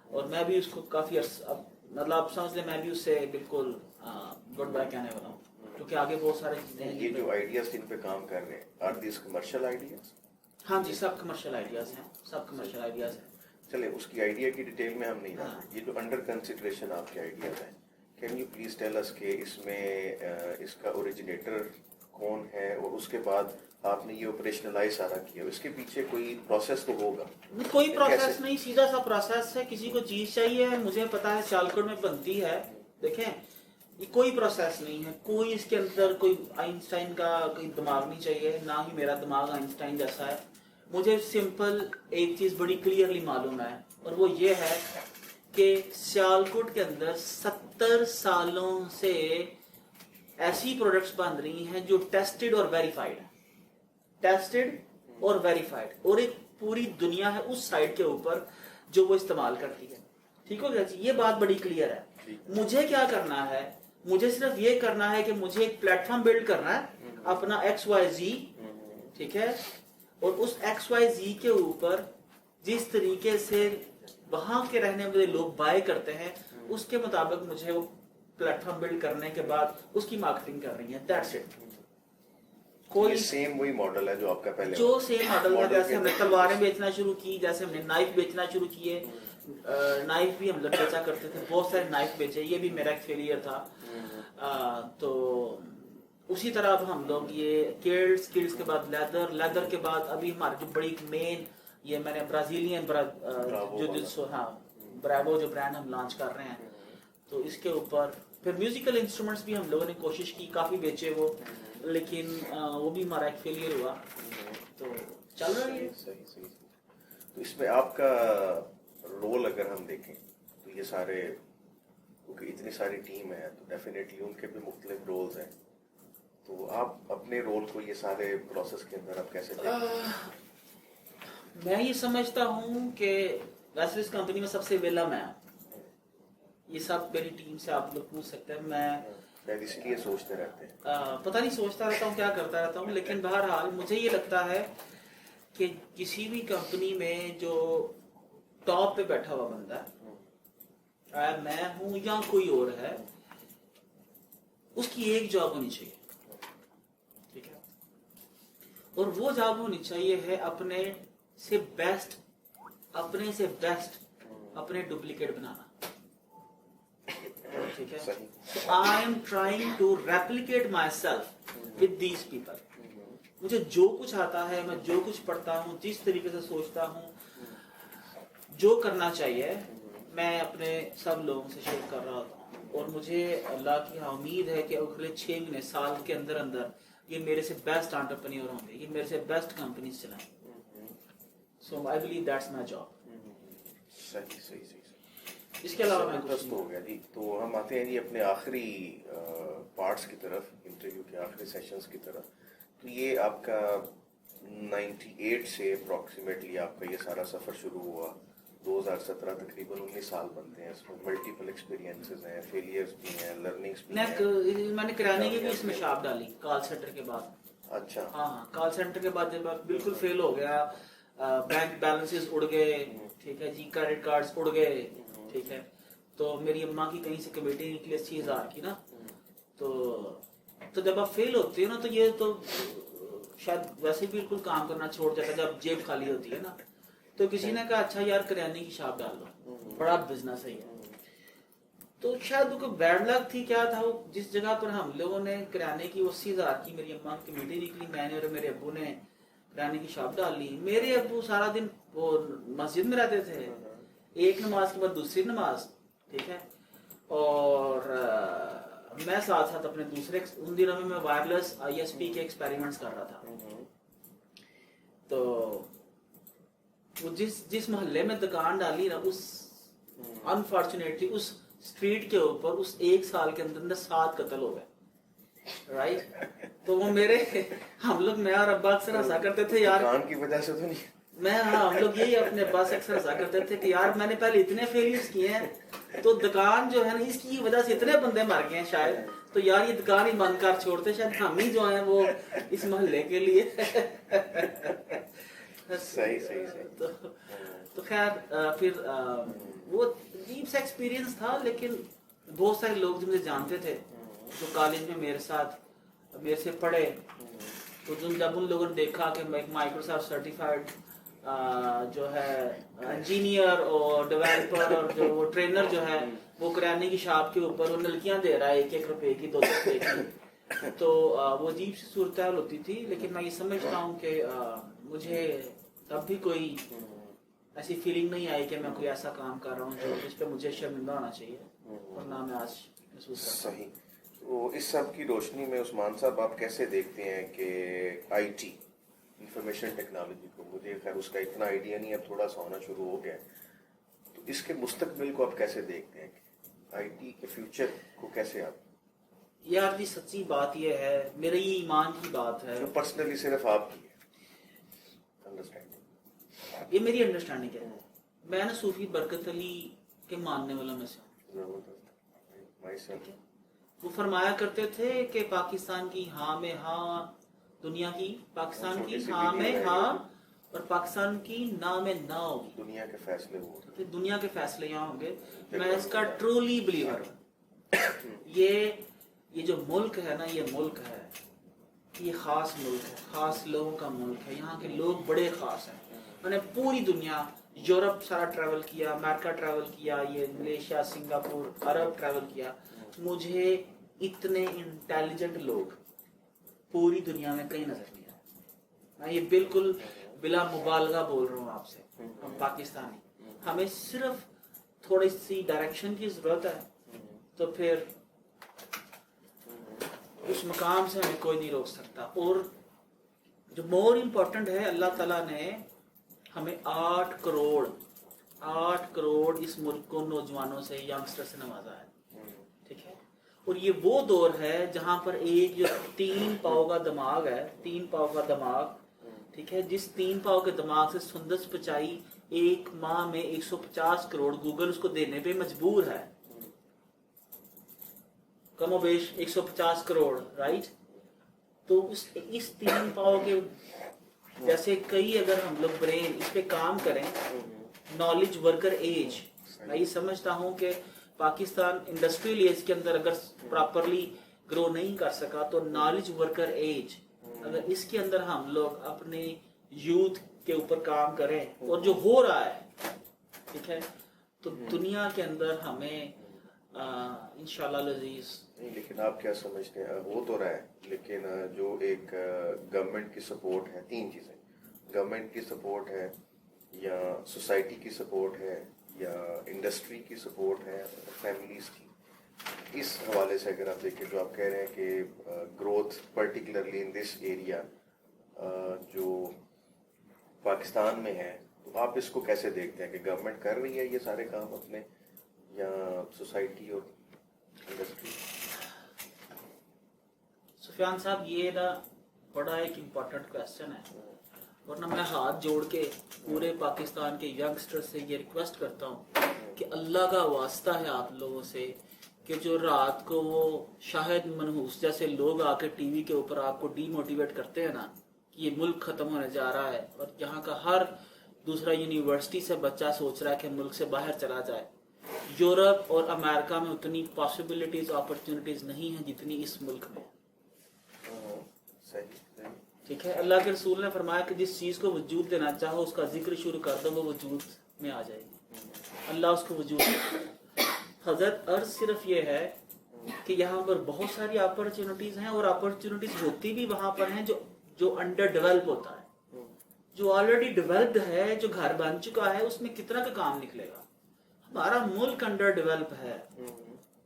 और मैं भी उसको काफी मतलब आप समझ लें मैं भी उससे बिल्कुल गुड बाय कहने वाला हूँ, क्योंकि आगे बहुत सारे चीजें हैं। ये जो आइडियाज जिन पे काम कर रहे हैं, आर दीस कमर्शियल आइडियाज? हाँ जी, सब कमर्शियल आइडियाज हैं, सब कमर्शियल आइडियाज हैं। चले उसकी आइडिया की डिटेल में हम नहीं जाते, ये जो अंडर कंसिडरेशन आपके आइडियाज हैं, can you please tell us के इसमें इसका ओरिजिनेटर कौन है, और उसके बाद आपने ये ऑपरेशनलाइज सारा किया, इसके पीछे कोई प्रोसेस तो होगा? कोई प्रोसेस नहीं, सीधा सा प्रोसेस है, किसी को चीज चाहिए, मुझे पता है सियालकोट में बनती है, देखें ये कोई प्रोसेस नहीं है, कोई इसके अंदर कोई आइंस्टाइन का कोई दिमाग नहीं चाहिए, ना ही मेरा दिमाग आइंस्टाइन जैसा है। मुझे सिंपल एक चीज बड़ी क्लियरली मालूम है, और वो ये है कि सियालकोट के अंदर 70 सालों से ऐसी प्रोडक्ट्स बन रही हैं जो टेस्टेड और वेरीफाइड है, टेस्टेड और वेरीफाइड, और एक पूरी दुनिया है उस साइड के ऊपर जो वो इस्तेमाल करती है। ठीक हो गया जी, ये बात बड़ी क्लियर है। मुझे क्या करना है, मुझे सिर्फ ये करना है कि मुझे एक प्लेटफॉर्म बिल्ड करना है अपना XYZ, ठीक है, और उस XYZ के ऊपर जिस तरीके से वहां के रहने वाले लोग बाय करते हैं उसके मुताबिक मुझे वो प्लेटफॉर्म बिल्ड करने के बाद उसकी मार्केटिंग करनी है, दैट्स इट। कोई सेम वही मॉडल है जो आपका पहले जो सेम मॉडल है, जैसे हमने के- तलवारें बेचना शुरू की, जैसे हमने नाइफ बेचना शुरू किए, नाइफ भी हम लोग बेचा करते थे, बहुत सारे नाइफ बेचे, ये भी मेरा एक फेलियर था। तो उसी तरह अब हम लोग ये किड्स के बाद लेदर के बाद अभी हमारी जो बड़ी मेन ये मैंने ब्राजीलियन ब्रावो जो ब्रांड हम लॉन्च कर रहे हैं, तो इसके ऊपर फिर म्यूजिकल इंस्ट्रूमेंट्स भी हम लोगों ने कोशिश की, काफी बेचे वो, लेकिन वो भी हमारा एक फेलियर हुआ, तो चल रहा है। सही। तो इसमें आपका रोल अगर हम देखें तो ये सारे, क्योंकि इतनी सारी टीम है तो डेफिनेटली उनके भी मुख्तलिफ रोल्स हैं, तो आप अपने रोल को ये सारे प्रोसेस के अंदर आप कैसे देखते हैं? मैं ये समझता हूँ कि वैसे इस कंपनी में सबसे वेला मैं हूँ, ये सब मेरी टीम से आप लोग पूछ सकते हैं, मैं इसलिए सोचते रहते हैं। पता नहीं सोचता रहता हूँ क्या करता रहता हूँ, लेकिन बहरहाल मुझे ये लगता है कि किसी भी कंपनी में जो टॉप पे बैठा हुआ बंदा है, मैं हूँ या कोई और है, उसकी एक जॉब होनी चाहिए, ठीक है, और वो जॉब होनी चाहिए है अपने से बेस्ट अपने डुप्लीकेट बनाना, ठीक है। So I am trying to replicate myself with these people. मुझे जो कुछ आता है, मैं जो कुछ पढ़ता हूँ, जिस तरीके से सोचता हूँ, जो करना चाहिए, मैं अपने सब लोगों से शेयर कर रहा होता हूँ, और मुझे अल्लाह की उम्मीद है कि अगले 6 महीने साल के अंदर अंदर ये मेरे से बेस्ट एंटरप्रेन्योर होंगे, ये मेरे से बेस्ट कंपनीज चलाएंगे। So I believe that's my job. सही। इसके अलावा मैं जबरदस्त हो गया जी। तो हम आते हैं जी अपने आखिरी पार्ट्स की तरफ, इंटरव्यू के आखिरी सेशंस की तरफ। तो ये आपका 98 से अप्रॉक्सीमेटली आपका ये सारा सफ़र शुरू हुआ, 2017 तकरीबन 19 साल बनते हैं, इसमें मल्टीपल एक्सपीरियंसेस हैं, फेलियर्स भी हैं, लर्निंग्स भी हैं। मैंने किराने की भी इसमें छाप डाली कॉल सेंटर के बाद। अच्छा। हाँ, कॉल सेंटर के बाद जब बिल्कुल फेल हो गया, बैंक बैलेंसेस उड़ गए, ठीक है जी, क्रेडिट कार्ड्स उड़ गए, ठीक है, तो मेरी अम्मा की कहीं से कमेटी निकली 80,000 की ना, तो जब आप फेल होते हो ना, तो ये तो शायद वैसे भी बिल्कुल काम करना छोड़ जाता है जब जेब खाली होती है ना, तो किसी ने कहा अच्छा यार किराने की शॉप डाल लो, बड़ा बिजनेस है ये। तो शायद कोई बैड लक थी, क्या था वो, जिस जगह पर हम लोगों ने किराने की 80,000 की मेरी अम्मा की कमेटी निकली, मैंने और मेरे अब्बू ने किराने की शॉप डाल ली। मेरे अब्बू सारा दिन वो मस्जिद में रहते थे, एक नमाज के बाद दूसरी नमाज, ठीक है, और मैं साथ साथ अपने दूसरे, उन दिनों में मैं वायरलेस ISP के एक्सपेरिमेंट्स कर रहा था। तो वो जिस मोहल्ले में दुकान डाली ना, उस अनफॉर्चुनेटली उस स्ट्रीट के ऊपर उस 1 साल के अंदर 7 कत्ल हो गए, राइट। तो वो मेरे हम लोग, मैं और अब्बा अक्सर हंसा करते थे यार, दुकान की वजह से तो नहीं, हम लोग यही अपने अब्बा से अक्सर हंसा करते थे कि यार मैंने पहले इतने फेलियर्स किए हैं, तो दुकान जो है ना, इसकी वजह से इतने बंदे मर गए हैं शायद, तो यार ये दुकान ही बंद कर छोड़ते, शायद हम ही जो है वो इस मोहल्ले के लिए सही। तो खैर फिर वो अजीब सा एक्सपीरियंस था, लेकिन बहुत सारे लोग जो मुझे जानते थे, जो कॉलेज में मेरे से पढ़े, तो जब उन लोगों ने देखा कि मैं एक माइक्रोसॉफ्ट सर्टिफाइड जो है इंजीनियर और डेवलपर और जो वो ट्रेनर जो है, वो किराने की शॉप के ऊपर वो नलकियां दे रहा है 1-1 रुपए की, 2-2 रुपए की, तो वो अजीब सी सूरत होती थी। लेकिन मैं ये समझता हूँ कि मुझे तब भी कोई ऐसी फीलिंग नहीं आई कि मैं कोई ऐसा काम कर रहा हूँ जो जिस पे मुझे शर्मिंदा होना चाहिए, और ना मैं आज महसूस करता हूँ। सही। तो इस सब की रोशनी में उस्मान साहब आप कैसे देखते हैं कि IT इंफॉर्मेशन टेक्नोलॉजी को, मुझे खैर उसका इतना आइडिया नहीं है, अब थोड़ा सा होना शुरू हो गया है, तो इसके मुस्तकबिल को आप कैसे देखते हैं, IT के फ्यूचर को कैसे आप? यार जी सच्ची बात ये है, मेरे ये ईमान की बात है, जो पर्सनली सिर्फ आपकी अंडरस्टैंडिंग, ये मेरी अंडरस्टैंडिंग है, मैं ना सूफी बरकत अली के मानने वाला में से हूँ, जबरदस्त। وہ فرمایا کرتے تھے کہ پاکستان کی ہاں میں ہاں، دنیا کی پاکستان کی ہاں میں ہاں اور پاکستان کی نہ میں نہ ہوگی، دنیا کے فیصلے وہ دنیا کے فیصلے یہاں ہوں گے. میں اس کا ٹرولی بلیور ہوں. یہ جو ملک ہے نا، یہ ملک ہے، یہ خاص ملک ہے، خاص لوگوں کا ملک ہے. یہاں کے لوگ بڑے خاص ہیں. میں نے پوری دنیا، یورپ سارا ٹریول کیا، امریکہ ٹریول کیا، یہ ملیشیا، سنگاپور، عرب ٹریول کیا. مجھے اتنے انٹیلیجنٹ لوگ پوری دنیا میں کہیں نظر نہیں آئے. میں یہ بالکل بلا مبالغہ بول رہا ہوں آپ سے. ہم پاکستانی، ہمیں صرف تھوڑی سی ڈائریکشن کی ضرورت ہے تو پھر اس مقام سے ہمیں کوئی نہیں روک سکتا. اور جو مور امپورٹنٹ ہے، اللہ تعالیٰ نے ہمیں 8 کروڑ اس ملک کو نوجوانوں سے، ینگسٹر سے نوازا ہے. ٹھیک ہے. اور یہ وہ دور ہے جہاں پر ایک جو 3 پاؤ کا دماغ ہے، 3 پاؤ کا دماغ، ٹھیک ہے، جس 3 پاؤ کے دماغ سے سندس پچائی ایک ماہ میں 150 کروڑ گوگل اس کو دینے پہ مجبور ہے. کم و بیش 150 کروڑ، رائٹ. تو اس 3 پاؤ کے جیسے کئی اگر ہم لوگ برین اس پہ کام کریں، نالج ورکر ایج، میں یہ سمجھتا ہوں کہ پاکستان انڈسٹریل ایج کے اندر اگر پراپرلی گرو نہیں کر سکا تو نالج ورکر ایج، اگر اس کے اندر ہم لوگ اپنے یوتھ کے اوپر کام کریں اور جو ہو رہا ہے، ٹھیک ہے، تو دنیا کے اندر ہمیں انشاءاللہ العزیز. لیکن آپ کیا سمجھتے ہیں؟ ہو تو رہا ہے، لیکن جو ایک گورنمنٹ کی سپورٹ ہے، 3 چیزیں، گورنمنٹ کی سپورٹ ہے یا سوسائٹی کی سپورٹ ہے یا انڈسٹری کی سپورٹ ہے، فیملیز کی. اس حوالے سے اگر آپ دیکھیں جو آپ کہہ رہے ہیں کہ growth particularly in this area جو پاکستان میں ہے، تو آپ اس کو کیسے دیکھتے ہیں کہ گورنمنٹ کر رہی ہے یہ سارے کام اپنے یا سوسائٹی اور انڈسٹری؟ سفیان صاحب، یہ نا بڑا ایک امپورٹنٹ کویسچن ہے، ورنہ میں ہاتھ جوڑ کے پورے پاکستان کے ینگسٹر سے یہ ریکویسٹ کرتا ہوں کہ اللہ کا واسطہ ہے آپ لوگوں سے کہ جو رات کو وہ شاہد منحوس جیسے لوگ آ کے ٹی وی کے اوپر آپ کو ڈی موٹیویٹ کرتے ہیں نا کہ یہ ملک ختم ہونے جا رہا ہے، اور یہاں کا ہر دوسرا یونیورسٹی سے بچہ سوچ رہا ہے کہ ملک سے باہر چلا جائے. یورپ اور امریکہ میں اتنی پاسبلٹیز، اپرچونٹیز نہیں ہیں جتنی اس ملک میں. ٹھیک ہے. اللہ کے رسول نے فرمایا کہ جس چیز کو وجود دینا چاہو اس کا ذکر شروع کر دو، وہ وجود میں آ جائے گی. اللہ اس کو وجود دے. حضرت عرض صرف یہ ہے کہ یہاں پر بہت ساری اپرچونٹیز ہیں، اور اپرچونٹیز ہوتی بھی وہاں پر ہیں جو انڈر ڈیولپ ہوتا ہے. جو آلریڈی ڈیولپڈ ہے، جو گھر بن چکا ہے، اس میں کتنا کا کام نکلے گا. ہمارا ملک انڈر ڈیولپ ہے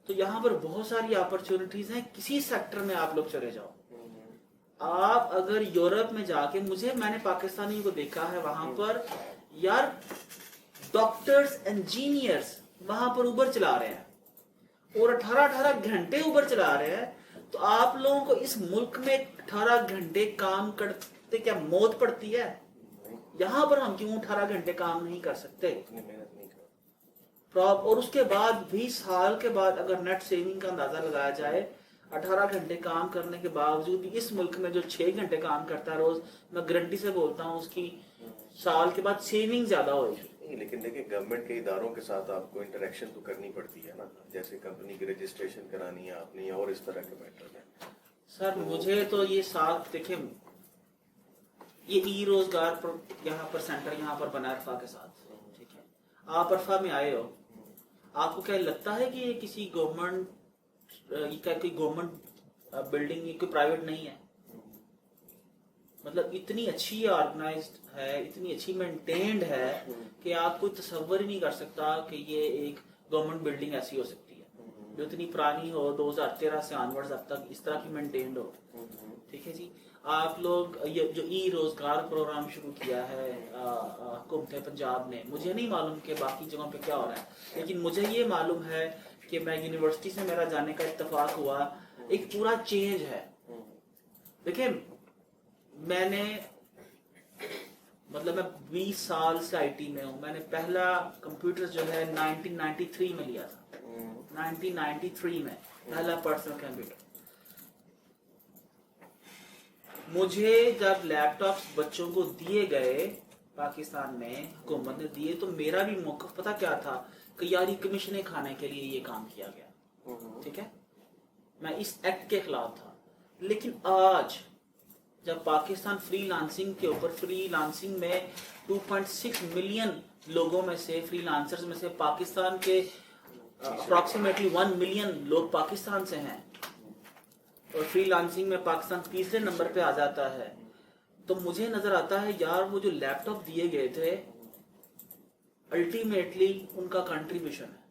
تو یہاں پر بہت ساری اپرچونٹیز ہیں. کسی سیکٹر میں آپ لوگ چلے جاؤ. آپ اگر یورپ میں جا کے، میں نے پاکستانیوں کو دیکھا ہے وہاں پر، یار ڈاکٹرز انجینئرز وہاں پر اوبر چلا رہے ہیں اور 18 گھنٹے اوبر چلا رہے ہیں. تو آپ لوگوں کو اس ملک میں 18 گھنٹے کام کرتے کیا موت پڑتی ہے؟ یہاں پر ہم کیوں 18 گھنٹے کام نہیں کر سکتے؟ اور اس کے بعد 20 سال کے بعد اگر نیٹ سیونگ کا اندازہ لگایا جائے، 18 گھنٹے کام کرنے کے باوجود بھی اس ملک میں جو 6 گھنٹے کام کرتا ہے روز، میں گارنٹی سے بولتا ہوں اس کی سال کے بعد سیونگ زیادہ ہوگی. لیکن دیکھیں گورنمنٹ کے اداروں کے ساتھ آپ کو انٹریکشن تو کرنی پڑتی ہے نا، جیسے کمپنی کی رجسٹریشن کرانی ہے آپ نے اور اس طرح کے میٹر ہیں. سر مجھے تو یہ ساتھ دیکھیں، یہ ای روزگار پر یہاں پر سینٹر یہاں پر بنا عرفہ کے ساتھ، ٹھیک ہے، آپ عرفہ میں آئے ہو، آپ کو کیا لگتا ہے کہ یہ کسی گورنمنٹ، یہ کوئی گورنمنٹ بلڈنگ، یہ کوئی پرائیویٹ نہیں ہے؟ مطلب اتنی اچھی آرگنائزڈ ہے، اتنی اچھی مینٹینڈ ہے کہ آپ کوئی تصور ہی نہیں کر سکتا کہ یہ ایک گورنمنٹ بلڈنگ ایسی ہو سکتی ہے جو اتنی پرانی ہو، 2013 سے آنورڈز اب تک اس طرح کی مینٹینڈ ہو. ٹھیک ہے جی. آپ لوگ یہ جو ای روزگار پروگرام شروع کیا ہے حکومت پنجاب نے، مجھے نہیں معلوم کہ باقی جگہوں پہ کیا ہو رہا ہے، لیکن مجھے یہ معلوم ہے کہ میں یونیورسٹی سے میرا جانے کا اتفاق ہوا، ایک پورا چینج ہے. دیکھیں میں نے مطلب میں 20 سال سے آئی ٹی میں ہوں. میں نے پہلا کمپیوٹر جو ہے 1993 میں لیا تھا. 1993 میں पहला पर्सनल कंप्यूटर। मुझे जब लैपटॉप्स बच्चों को दिए गए पाकिस्तान में, हुकूमत ने दिए, तो मेरा भी मौक़िफ़ पता क्या था कि यार ये कमीशनें खाने के लिए ये काम किया गया, ठीक है, मैं इस एक्ट के खिलाफ था। लेकिन आज जब पाकिस्तान फ्रीलांसिंग के ऊपर, फ्रीलांसिंग में 2.6 मिलियन लोगों में से, फ्रीलांसर्स में से पाकिस्तान के अप्रॉक्सीमेटली 1 मिलियन लोग पाकिस्तान से हैं, और फ्रीलांसिंग में पाकिस्तान तीसरे नंबर पे आ जाता है, तो मुझे नजर आता है यार वो जो लैपटॉप दिए गए थे अल्टीमेटली उनका कंट्रीब्यूशन है।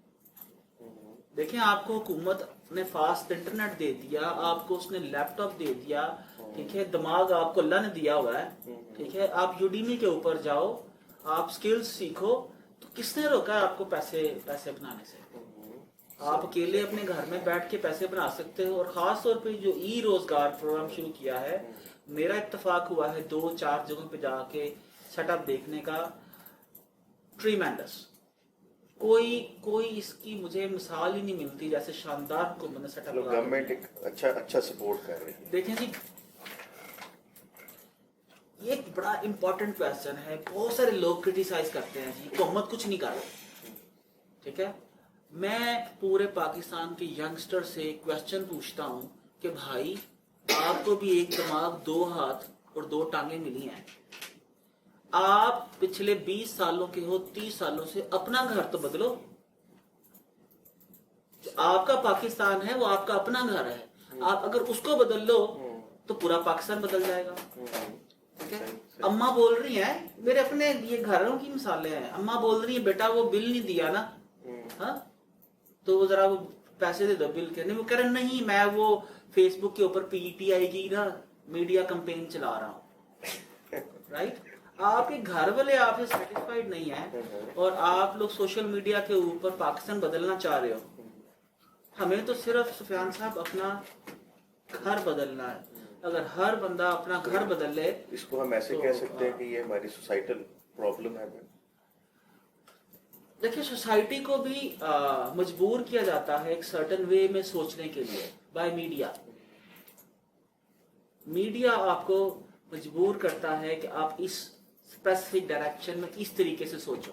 देखें, आपको हुकूमत ने फास्ट इंटरनेट दे दिया, आपको उसने लैपटॉप दे दिया, ठीक है, दिमाग आपको अल्लाह ने दिया हुआ है, ठीक है, आप यूडीमी के ऊपर जाओ, आप स्किल्स सीखो, तो किसने रोका है आपको पैसे बनाने से? आप अकेले अपने घर में बैठ के पैसे बना सकते हो। और खास तौर पे जो ई रोजगार प्रोग्राम शुरू किया है, मेरा इत्तेफाक हुआ है 2-4 जगहों पे जाके सेटअप देखने का, ट्रीमेंडस, कोई इसकी मुझे मिसाल ही नहीं मिलती जैसे शानदार हुकूमत ने सेटअप किया। गवर्नमेंट एक अच्छा सपोर्ट कर रही है। देखें जी, ये एक बड़ा इंपॉर्टेंट क्वेश्चन है। बहुत सारे लोग क्रिटिसाइज करते हैं जी हुकूमत कुछ नहीं कर रही, ठीक है। मैं पूरे पाकिस्तान के यंगस्टर से क्वेश्चन पूछता हूँ कि भाई आपको भी एक दिमाग, 2 हाथ और 2 टांगे मिली हैं, आप पिछले 20 सालों के हो, 30 सालों से, अपना घर तो बदलो। जो आपका पाकिस्तान है वो आपका अपना घर है, आप अगर उसको बदल लो तो पूरा पाकिस्तान बदल जाएगा, ठीक है। अम्मा बोल रही है, मेरे अपने ये घरों की मिसालें हैं, अम्मा बोल रही है बेटा वो बिल नहीं दिया ना, हाँ तो जरा वो पैसे दे दो बिल के। नहीं, वो कह रहे नहीं मैं वो फेसबुक के ऊपर पीटीआई की ना मीडिया कैंपेन चला रहा हूँ, राइट। आपके घर वाले आपसे सेटिस्फाइड नहीं है और आप लोग सोशल मीडिया के ऊपर पाकिस्तान बदलना चाह रहे हो। हमें तो सिर्फ सुफियान साहब अपना घर बदलना है। अगर हर बंदा अपना घर बदल ले, इसको हम ऐसे कह सकते हैं कि ये हमारी सोसाइटल प्रॉब्लम है। देखिए, सोसाइटी को भी मजबूर किया जाता है एक सर्टेन वे में सोचने के लिए बाय मीडिया। मीडिया आपको मजबूर करता है कि आप इस स्पेसिफिक डायरेक्शन में इस तरीके से सोचो।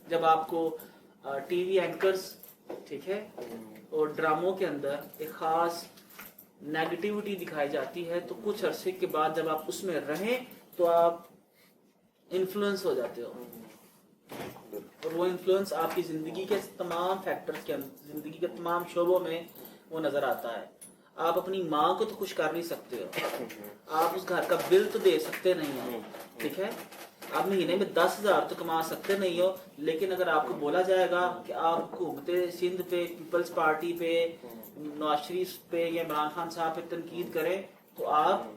जब आपको टीवी एंकर्स, ठीक है, और ड्रामों के अंदर एक खास नेगेटिविटी दिखाई जाती है, तो कुछ अरसे के बाद जब आप उसमें रहें तो आप इन्फ्लुएंस हो जाते हो, और वो इन्फ्लुएंस आपकी जिंदगी के तमाम फैक्टर्स के, जिंदगी के तमाम शोबों में वो नजर आता है। आप अपनी माँ को तो खुश कर नहीं सकते हो, आप उस घर का बिल तो दे सकते नहीं हो, ठीक है, आप महीने में 10,000 तो कमा सकते नहीं हो। लेकिन अगर आपको बोला जाएगा कि आप हुकूमत सिंध पे, पीपल्स पार्टी पे, नवाज शरीफ पे या इमरान खान साहब पे तनकीद करें, तो आप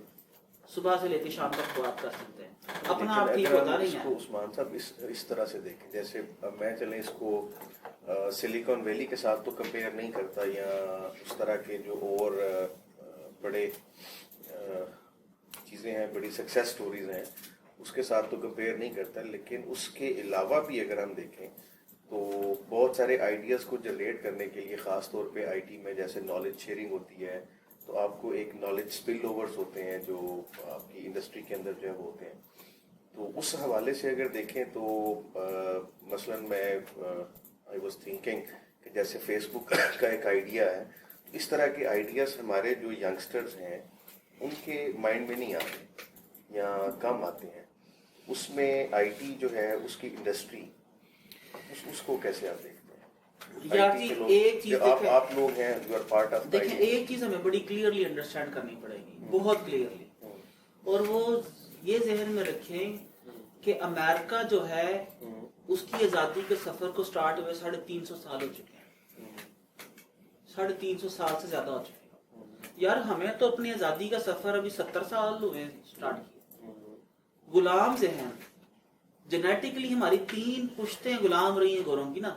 सुबह से लेकर शाम तक बात कर सकते हैं, अपना आप ठीक होता नहीं है। उस्मान साहब इस तरह से देखें, जैसे मैं चले इसको सिलिकॉन वैली के साथ तो कंपेयर नहीं करता, या उस तरह के जो और बड़े चीज़ें हैं, बड़ी सक्सेस स्टोरीज हैं, उसके साथ तो कंपेयर नहीं करता। लेकिन उसके अलावा भी अगर हम देखें तो बहुत सारे आइडियाज़ को जनरेट करने के लिए, ख़ास तौर पे आईटी में जैसे नॉलेज शेयरिंग होती है, तो आपको एक नॉलेज स्पिल ओवर्स होते हैं जो आपकी इंडस्ट्री के अंदर जो है वो होते हैं। तो उस हवाले से अगर देखें तो मसलन मैं आई वाज थिंकिंग कि जैसे फेसबुक का एक आइडिया है, इस तरह के आइडियाज़ हमारे जो यंगस्टर्स हैं उनके माइंड में नहीं आते या कम आते हैं। उसमें आईटी जो है उसकी इंडस्ट्री, उसको कैसे आप देखते हैं? यार जी, एक चीज आप लोग हैं, यू आर पार्ट ऑफ। देखिए, एक चीज हमें बड़ी क्लियरली अंडरस्टैंड करनी पड़ेगी, बहुत क्लियरली, और वो ये जहन में रखें कि अमेरिका जो है उसकी आजादी के सफर को स्टार्ट हुए 350 साल हो चुके हैं, 350 साल से ज्यादा हो चुके हैं। यार हमें तो अपनी आजादी का सफर अभी 70 साल हुए स्टार्ट किया। गुलाम जहन, जेनेटिकली हमारी 3 पुश्तें गुलाम रही हैं गोरों की ना,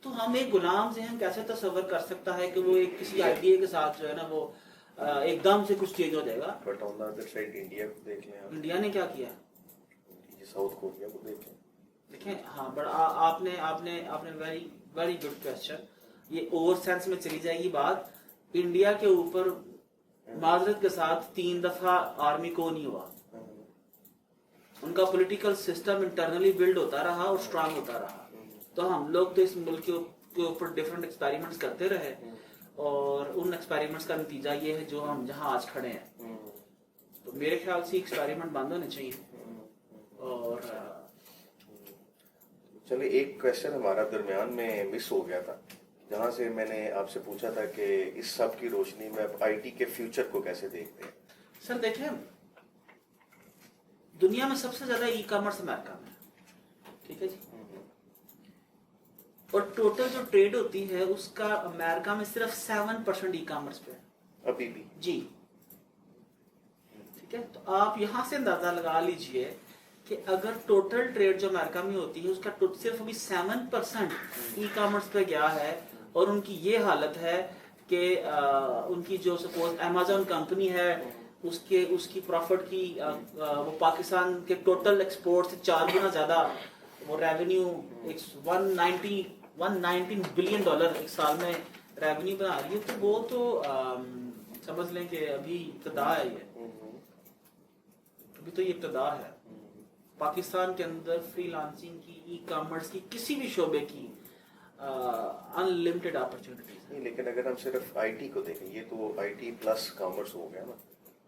तो हम एक गुलाम जहन कैसे तस्वर कर सकता है कि वो एक किसी आइडिया के साथ जो है ना वो एकदम से कुछ चेंज हो जाएगा। But on the other side India को देख लें, इंडिया ने क्या किया, साउथ कोरिया को देखें। देखें, हाँ, बट आपने वेरी वेरी गुड क्वेश्चन। ये ओवर सेंस में चली जाएगी बात। इंडिया के ऊपर माजरत के साथ 3 दफा आर्मी को नहीं हुआ। उनका पॉलिटिकल सिस्टम इंटरनली बिल्ड होता रहा और स्ट्रांग होता रहा। तो हम लोग तो इस मुल्क के ऊपर डिफरेंट एक्सपेरिमेंट्स करते रहे और उन एक्सपेरिमेंट्स का नतीजा ये है जो हम जहाँ आज खड़े हैं। तो मेरे ख्याल से एक्सपेरिमेंट बंद होने चाहिए। और चलिए, एक क्वेश्चन हमारा दरमियान में मिस हो गया था, जहाँ से मैंने आपसे पूछा था कि इस सब की रोशनी में आप आईटी के फ्यूचर को कैसे देखते हैं। सर देखें, दुनिया में सबसे ज्यादा ई कॉमर्स अमेरिका में, ठीक है जी, और टोटल जो ट्रेड होती है उसका अमेरिका में सिर्फ 7% ई कॉमर्स पे है अभी भी जी। ठीक है, तो आप यहां से अंदाजा लगा लीजिए कि अगर टोटल ट्रेड जो अमेरिका में होती है उसका सिर्फ अभी 7% ई कॉमर्स पे गया है और उनकी ये हालत है कि उनकी जो सपोज अमेजोन कंपनी है उसकी प्रॉफिट की वो पाकिस्तान के टोटल एक्सपोर्ट से 4 गुना ज्यादा वो रेवेन्यू 119 बिलियन डॉलर एक साल में रेवेन्यू बना रही है। तो वो तो समझ लें कि अभी इब्तदा है, ये अभी तो ये इब्तदा है। पाकिस्तान के अंदर फ्रीलांसिंग की, ई कॉमर्स की, किसी भी शोबे की अनलिमिटेड अपॉर्चुनिटीज नहीं, लेकिन अगर हम सिर्फ आईटी को देखें, ये तो आईटी प्लस कॉमर्स हो गया ना।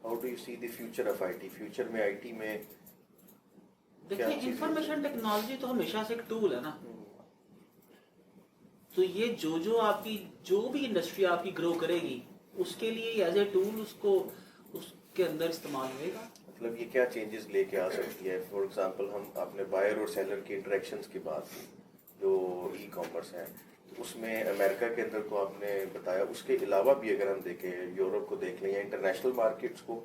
How do you see the future of IT? Future में आईटी में देखिए, इंफॉर्मेशन टेक्नोलॉजी तो हमेशा से एक टूल है ना। तो ये जो भी इंडस्ट्री आपकी ग्रो करेगी उसके लिए एज ए टूल उसके अंदर इस्तेमाल होगा। मतलब ये क्या चेंजेस लेके आ सकती है? फॉर एग्जांपल, हम आपने बायर और सेलर की इंटरेक्शंस की बात की जो ई कॉमर्स है, तो उसमें अमेरिका के अंदर तो आपने बताया, उसके अलावा भी अगर हम देखें, यूरोप को देख लें या इंटरनेशनल मार्केट्स को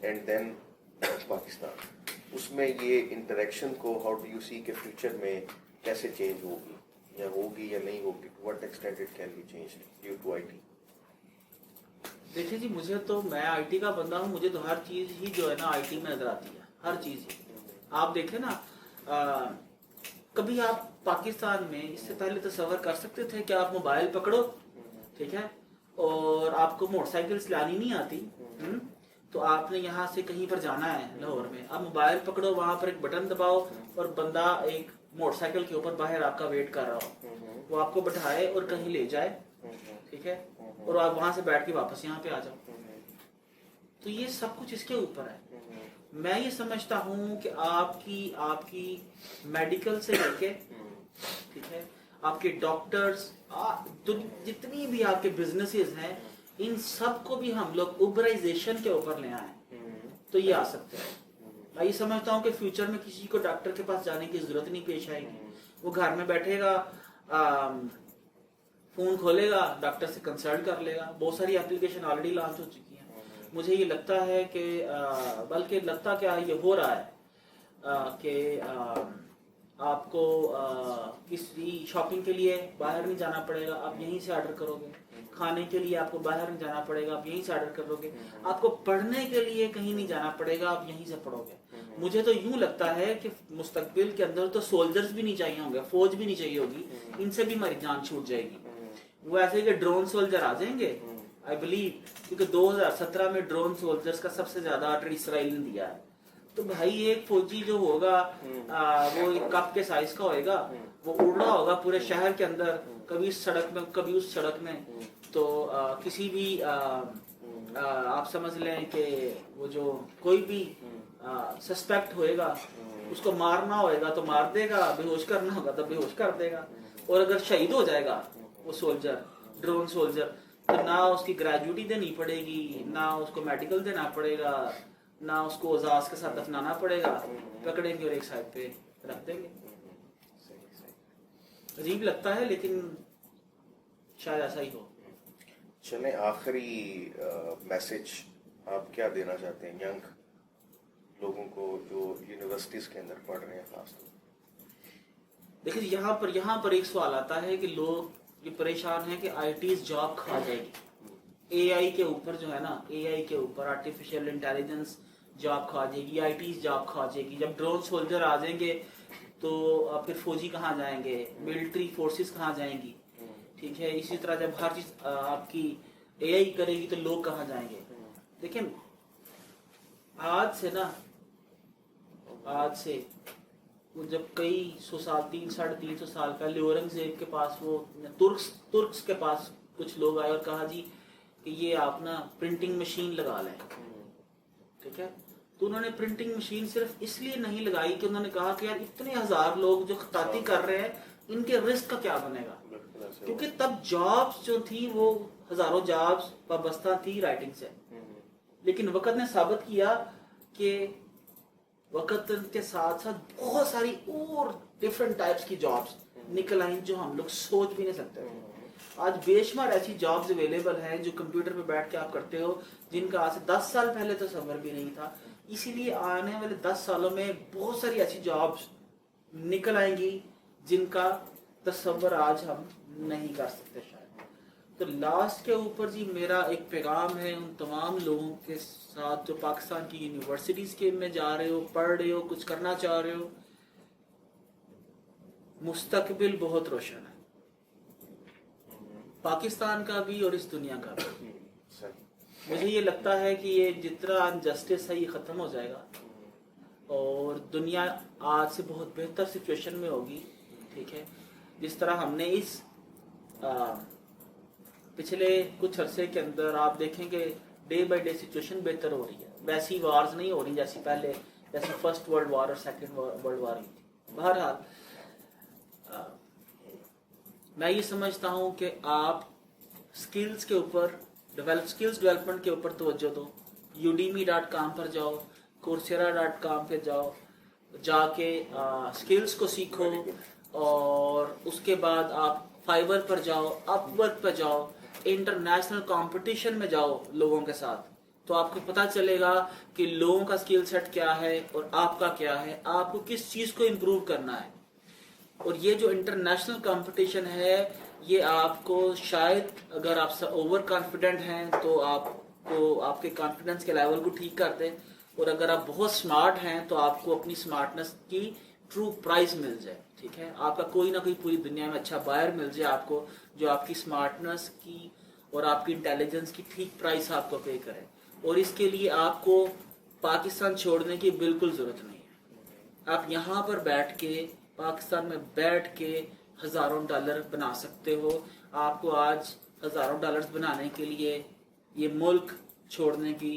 एंड देन पाकिस्तान, उसमें ये इंटरेक्शन को हाउ डू यू सी के फ्यूचर में कैसे चेंज होगी या नहीं होगी? To what extent it can be changed due to IT? देखिए जी, मैं आईटी का बंदा हूँ, मुझे तो हर चीज ही जो है ना आईटी में नजर आती है, हर चीज ही। आप देखें ना, कभी आप पाकिस्तान में इससे पहले तस्वर कर सकते थे कि आप मोबाइल पकड़ो, ठीक है, और आपको मोटरसाइकिल चलानी नहीं आती, तो आपने यहाँ से कहीं पर जाना है लाहौर में, आप मोबाइल पकड़ो, वहां पर एक बटन दबाओ और बंदा एक मोटरसाइकिल के ऊपर बाहर आपका वेट कर रहा हो, वो आपको बैठाए और कहीं ले जाए, ठीक है, और आप वहां से बैठ के वापस यहाँ पे आ जाओ। तो ये सब कुछ इसके ऊपर है। मैं ये समझता हूँ कि आपकी मेडिकल से लेके, ठीक है, आपके डॉक्टर्स, जितनी भी आपके बिजनेसेस हैं, इन सब को भी हम लोग उबराइजेशन के ऊपर ले आए तो ये आ सकते हैं। मैं ये समझता हूँ कि फ्यूचर में किसी को डॉक्टर के पास जाने की जरूरत नहीं पेश आएगी। वो घर में बैठेगा, फोन खोलेगा, डॉक्टर से कंसल्ट कर लेगा। बहुत सारी एप्लीकेशन ऑलरेडी लॉन्च हो चुकी हैं। मुझे ये लगता है कि बल्कि लगता क्या है, ये हो रहा है कि आपको किसी शॉपिंग के लिए बाहर नहीं जाना पड़ेगा, आप यहीं से ऑर्डर करोगे। खाने के लिए आपको बाहर नहीं जाना पड़ेगा, आप यहीं से ऑर्डर करोगे। आपको पढ़ने के लिए कहीं नहीं जाना पड़ेगा, आप यहीं से पढ़ोगे। मुझे तो यूं लगता है कि मुस्तकबिल के अंदर तो सोल्जर्स भी नहीं चाहिए होंगे, फौज भी नहीं चाहिए होगी, इनसे भी हमारी जान छूट जाएगी। वो ऐसे कि ड्रोन सोल्जर आ जाएंगे, आई बिलीव, क्योंकि 2017 में ड्रोन सोल्जर्स का सबसे ज्यादा ऑर्डर इसराइल ने दिया है। तो भाई एक फौजी जो होगा वो एक कप के साइज का होएगा, वो उड़ रहा होगा पूरे शहर के अंदर, कभी इस सड़क में कभी उस सड़क में। तो किसी भी आप समझ लें कि वो जो कोई भी सस्पेक्ट होएगा उसको मारना होएगा तो मार देगा, बेहोश करना होगा तो बेहोश कर देगा। और अगर शहीद हो जाएगा वो सोल्जर, ड्रोन सोल्जर, तो ना उसकी ग्रेजुटी देनी पड़ेगी, ना उसको मेडिकल देना पड़ेगा, ना उसको एजाज के साथ दफनाना पड़ेगा, पकड़ेंगे और एक साइड पे रख देंगे। अजीब लगता है लेकिन शायद ऐसा ही हो। चलें, आखिरी मैसेज आप क्या देना चाहते हैं यंग लोगों को जो यूनिवर्सिटीज के अंदर पढ़ रहे हैं खासतौर? देखिए, यहाँ पर एक सवाल आता है कि लोग ये परेशान हैं कि आईटी जॉब खा जाएगी। एआई के ऊपर जो है ना, एआई के ऊपर आर्टिफिशियल इंटेलिजेंस जॉब खा जाएगी, आईटी जॉब खा जाएगी। जब ड्रोन सोल्जर आ जाएंगे तो फिर फौजी कहाँ जाएंगे, मिलिट्री फोर्सेस कहाँ जाएंगी, ठीक है। इसी तरह जब हर चीज आपकी AI करेगी तो लोग कहाँ जाएंगे? देखिए आज से वो जब कई सौ साल 300-350 साल पहले औरंगजेब के पास वो तुर्क्स के पास कुछ लोग आए और कहा जी कि ये आप ना प्रिंटिंग मशीन लगा लें, ठीक है? तो उन्होंने प्रिंटिंग मशीन सिर्फ इसलिए नहीं लगाई कि उन्होंने कहा कि यार इतने हजार लोग जो खताती कर रहे हैं इनके रिस्क का क्या बनेगा, क्योंकि तब जॉब्स जो थी वो हजारों जॉब्स वाबस्ता थी राइटिंग से। लेकिन वक्त ने साबित किया कि वक्त के साथ साथ बहुत सारी और डिफरेंट टाइप्स की जॉब्स निकल आई जो हम लोग सोच भी नहीं सकते थे। आज बेशुमार ऐसी जॉब्स अवेलेबल हैं जो कंप्यूटर पे बैठ के आप करते हो, जिनका आज से 10 साल पहले तो तसव्वुर भी नहीं था। इसीलिए आने वाले 10 सालों में बहुत सारी ऐसी जॉब्स निकल आएंगी जिनका तसव्वुर आज हम नहीं कर सकते शायद। तो लास्ट के ऊपर जी मेरा एक पैगाम है उन तमाम लोगों के साथ जो पाकिस्तान की यूनिवर्सिटीज़ के में जा रहे हो, पढ़ रहे हो, कुछ करना चाह रहे हो, मुस्तकबिल बहुत रोशन है पाकिस्तान का भी और इस दुनिया का भी। मुझे ये लगता है कि ये जितना अनजस्टिस है ये ख़त्म हो जाएगा और दुनिया आज से बहुत बेहतर सिचुएशन में होगी, ठीक है? जिस तरह हमने इस पिछले कुछ अरसे के अंदर आप देखेंगे डे बाय डे सिचुएशन बेहतर हो रही है। वैसी वार्स नहीं हो रही जैसी पहले, जैसी फर्स्ट वर्ल्ड वार और सेकंड वर्ल्ड वार हुई थी। बहरहाल मैं ये समझता हूँ कि आप स्किल्स के ऊपर स्किल्स डेवलपमेंट के ऊपर तवज्जो दो। udemy.com पर जाओ, coursera.com पे जाओ, जाके स्किल्स को सीखो और उसके बाद आप फाइवर पर जाओ, अपवर्क पर जाओ, इंटरनेशनल कंपटीशन में जाओ लोगों के साथ, तो आपको पता चलेगा कि लोगों का स्किल सेट क्या है और आपका क्या है, आपको किस चीज़ को इम्प्रूव करना है। और ये जो इंटरनेशनल कंपटीशन है ये आपको शायद अगर आप ओवर कॉन्फिडेंट हैं तो आपको आपके कॉन्फिडेंस के लेवल को ठीक कर दे, और अगर आप बहुत स्मार्ट हैं तो आपको अपनी स्मार्टनेस की ट्रू प्राइस मिल जाए, ठीक है? आपका कोई ना कोई पूरी दुनिया में अच्छा बायर मिल जाए आपको जो आपकी स्मार्टनेस की और आपकी इंटेलिजेंस की ठीक प्राइस आपको पे करे। और इसके लिए आपको पाकिस्तान छोड़ने की बिल्कुल ज़रूरत नहीं है। आप यहाँ पर बैठ के पाकिस्तान में बैठ के हज़ारों डॉलर बना सकते हो। आपको आज हज़ारों डॉलर्स बनाने के लिए ये मुल्क छोड़ने की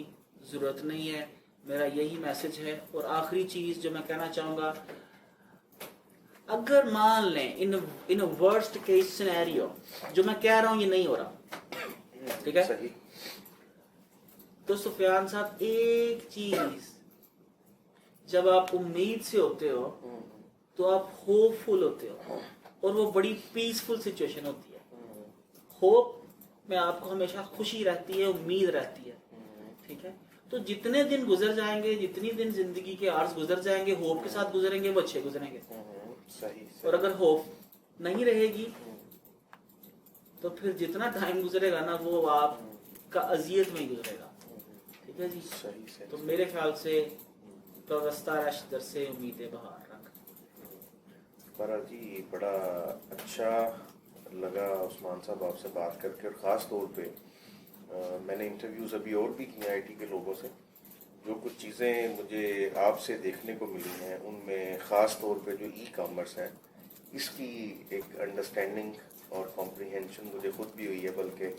ज़रूरत नहीं है। मेरा यही मैसेज है। और आखिरी चीज़ जो मैं कहना चाहूँगा, अगर मान लें इन वर्स्ट केस सिनेरियो जो मैं कह रहा हूँ ये नहीं हो रहा, ठीक है? सही। तो सुफियान साहब एक चीज, जब आप उम्मीद से होते हो तो आप होपफुल होते हो और वो बड़ी पीसफुल सिचुएशन होती है। होप में आपको हमेशा खुशी रहती है, उम्मीद रहती है, ठीक है? तो जितने दिन गुजर जाएंगे, जितनी दिन जिंदगी के आर्स गुजर जाएंगे, होप के साथ गुजरेंगे, वो अच्छे गुजरेंगे। सही। और अगर होप नहीं रहेगी तो फिर जितना टाइम गुजरेगा ना वो आपका अजियत में ही गुजरेगा, ठीक है जी? सही। तो मेरे ख्याल से दर से उम्मीदें बहार रख। पर जी बड़ा अच्छा लगा उस्मान साहब आपसे बात करके, और ख़ास तौर पे मैंने इंटरव्यूज़ अभी और भी किए आईटी के लोगों से। जो कुछ चीज़ें मुझे आपसे देखने को मिली हैं उनमें ख़ास तौर पे जो ई-कॉमर्स है इसकी एक अंडरस्टैंडिंग और कॉम्प्रिहेंशन मुझे खुद भी हुई है। बल्कि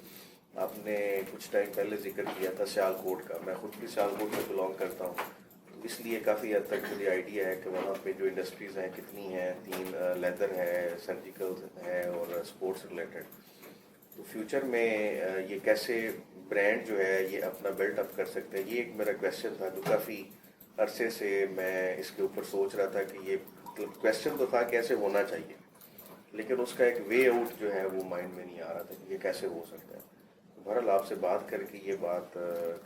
आपने कुछ टाइम पहले जिक्र किया था सियालकोट का, मैं खुद भी सियालकोट से बिलोंग करता हूँ, तो इसलिए काफ़ी हद तक मुझे आइडिया है कि वहाँ पे जो इंडस्ट्रीज़ हैं कितनी हैं। 3 लेदर है, सर्जिकल है और स्पोर्ट्स रिलेटेड। तो फ्यूचर में ये कैसे ब्रांड जो है ये अपना बिल्ट अप कर सकते हैं, ये एक मेरा क्वेश्चन था जो काफ़ी अरसे से मैं इसके ऊपर सोच रहा था कि ये क्वेश्चन तो था कैसे होना चाहिए, लेकिन उसका एक वे आउट जो है वो माइंड में नहीं आ रहा था कि ये कैसे हो सकता है। तो बहरहाल आपसे बात करके ये बात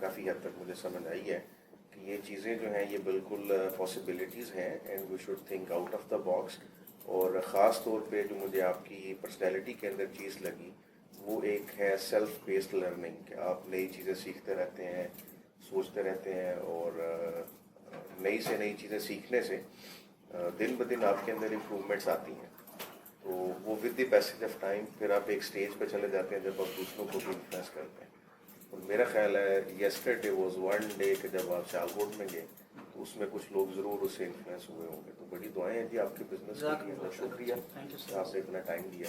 काफ़ी हद तक मुझे समझ आई है कि ये चीज़ें जो हैं ये बिल्कुल पॉसिबिलिटीज़ हैं and we should think out of the box. और ख़ास तौर पे जो मुझे आपकी पर्सनैलिटी के अंदर चीज़ लगी वो एक है सेल्फ बेस्ड लर्निंग, कि आप नई चीज़ें सीखते रहते हैं, सोचते रहते हैं, और नई से नई चीज़ें सीखने से दिन ब दिन आपके अंदर इम्प्रूवमेंट्स आती हैं। تو وہ with the passage of time پھر آپ ایک اسٹیج پہ چلے جاتے ہیں جب آپ دوسروں کو بھی انفلوئنس کرتے ہیں. اور میرا خیال ہے یسٹرڈے واز ون ڈے کہ جب آپ شالکوٹ میں گئے تو اس میں کچھ لوگ ضرور اس سے انفلوئنس ہوئے ہوں گے. تو بڑی دعائیں ہیں جی آپ کے بزنس کے لیے. بہت شکریہ تھینک یو کہ آپ نے اتنا ٹائم دیا.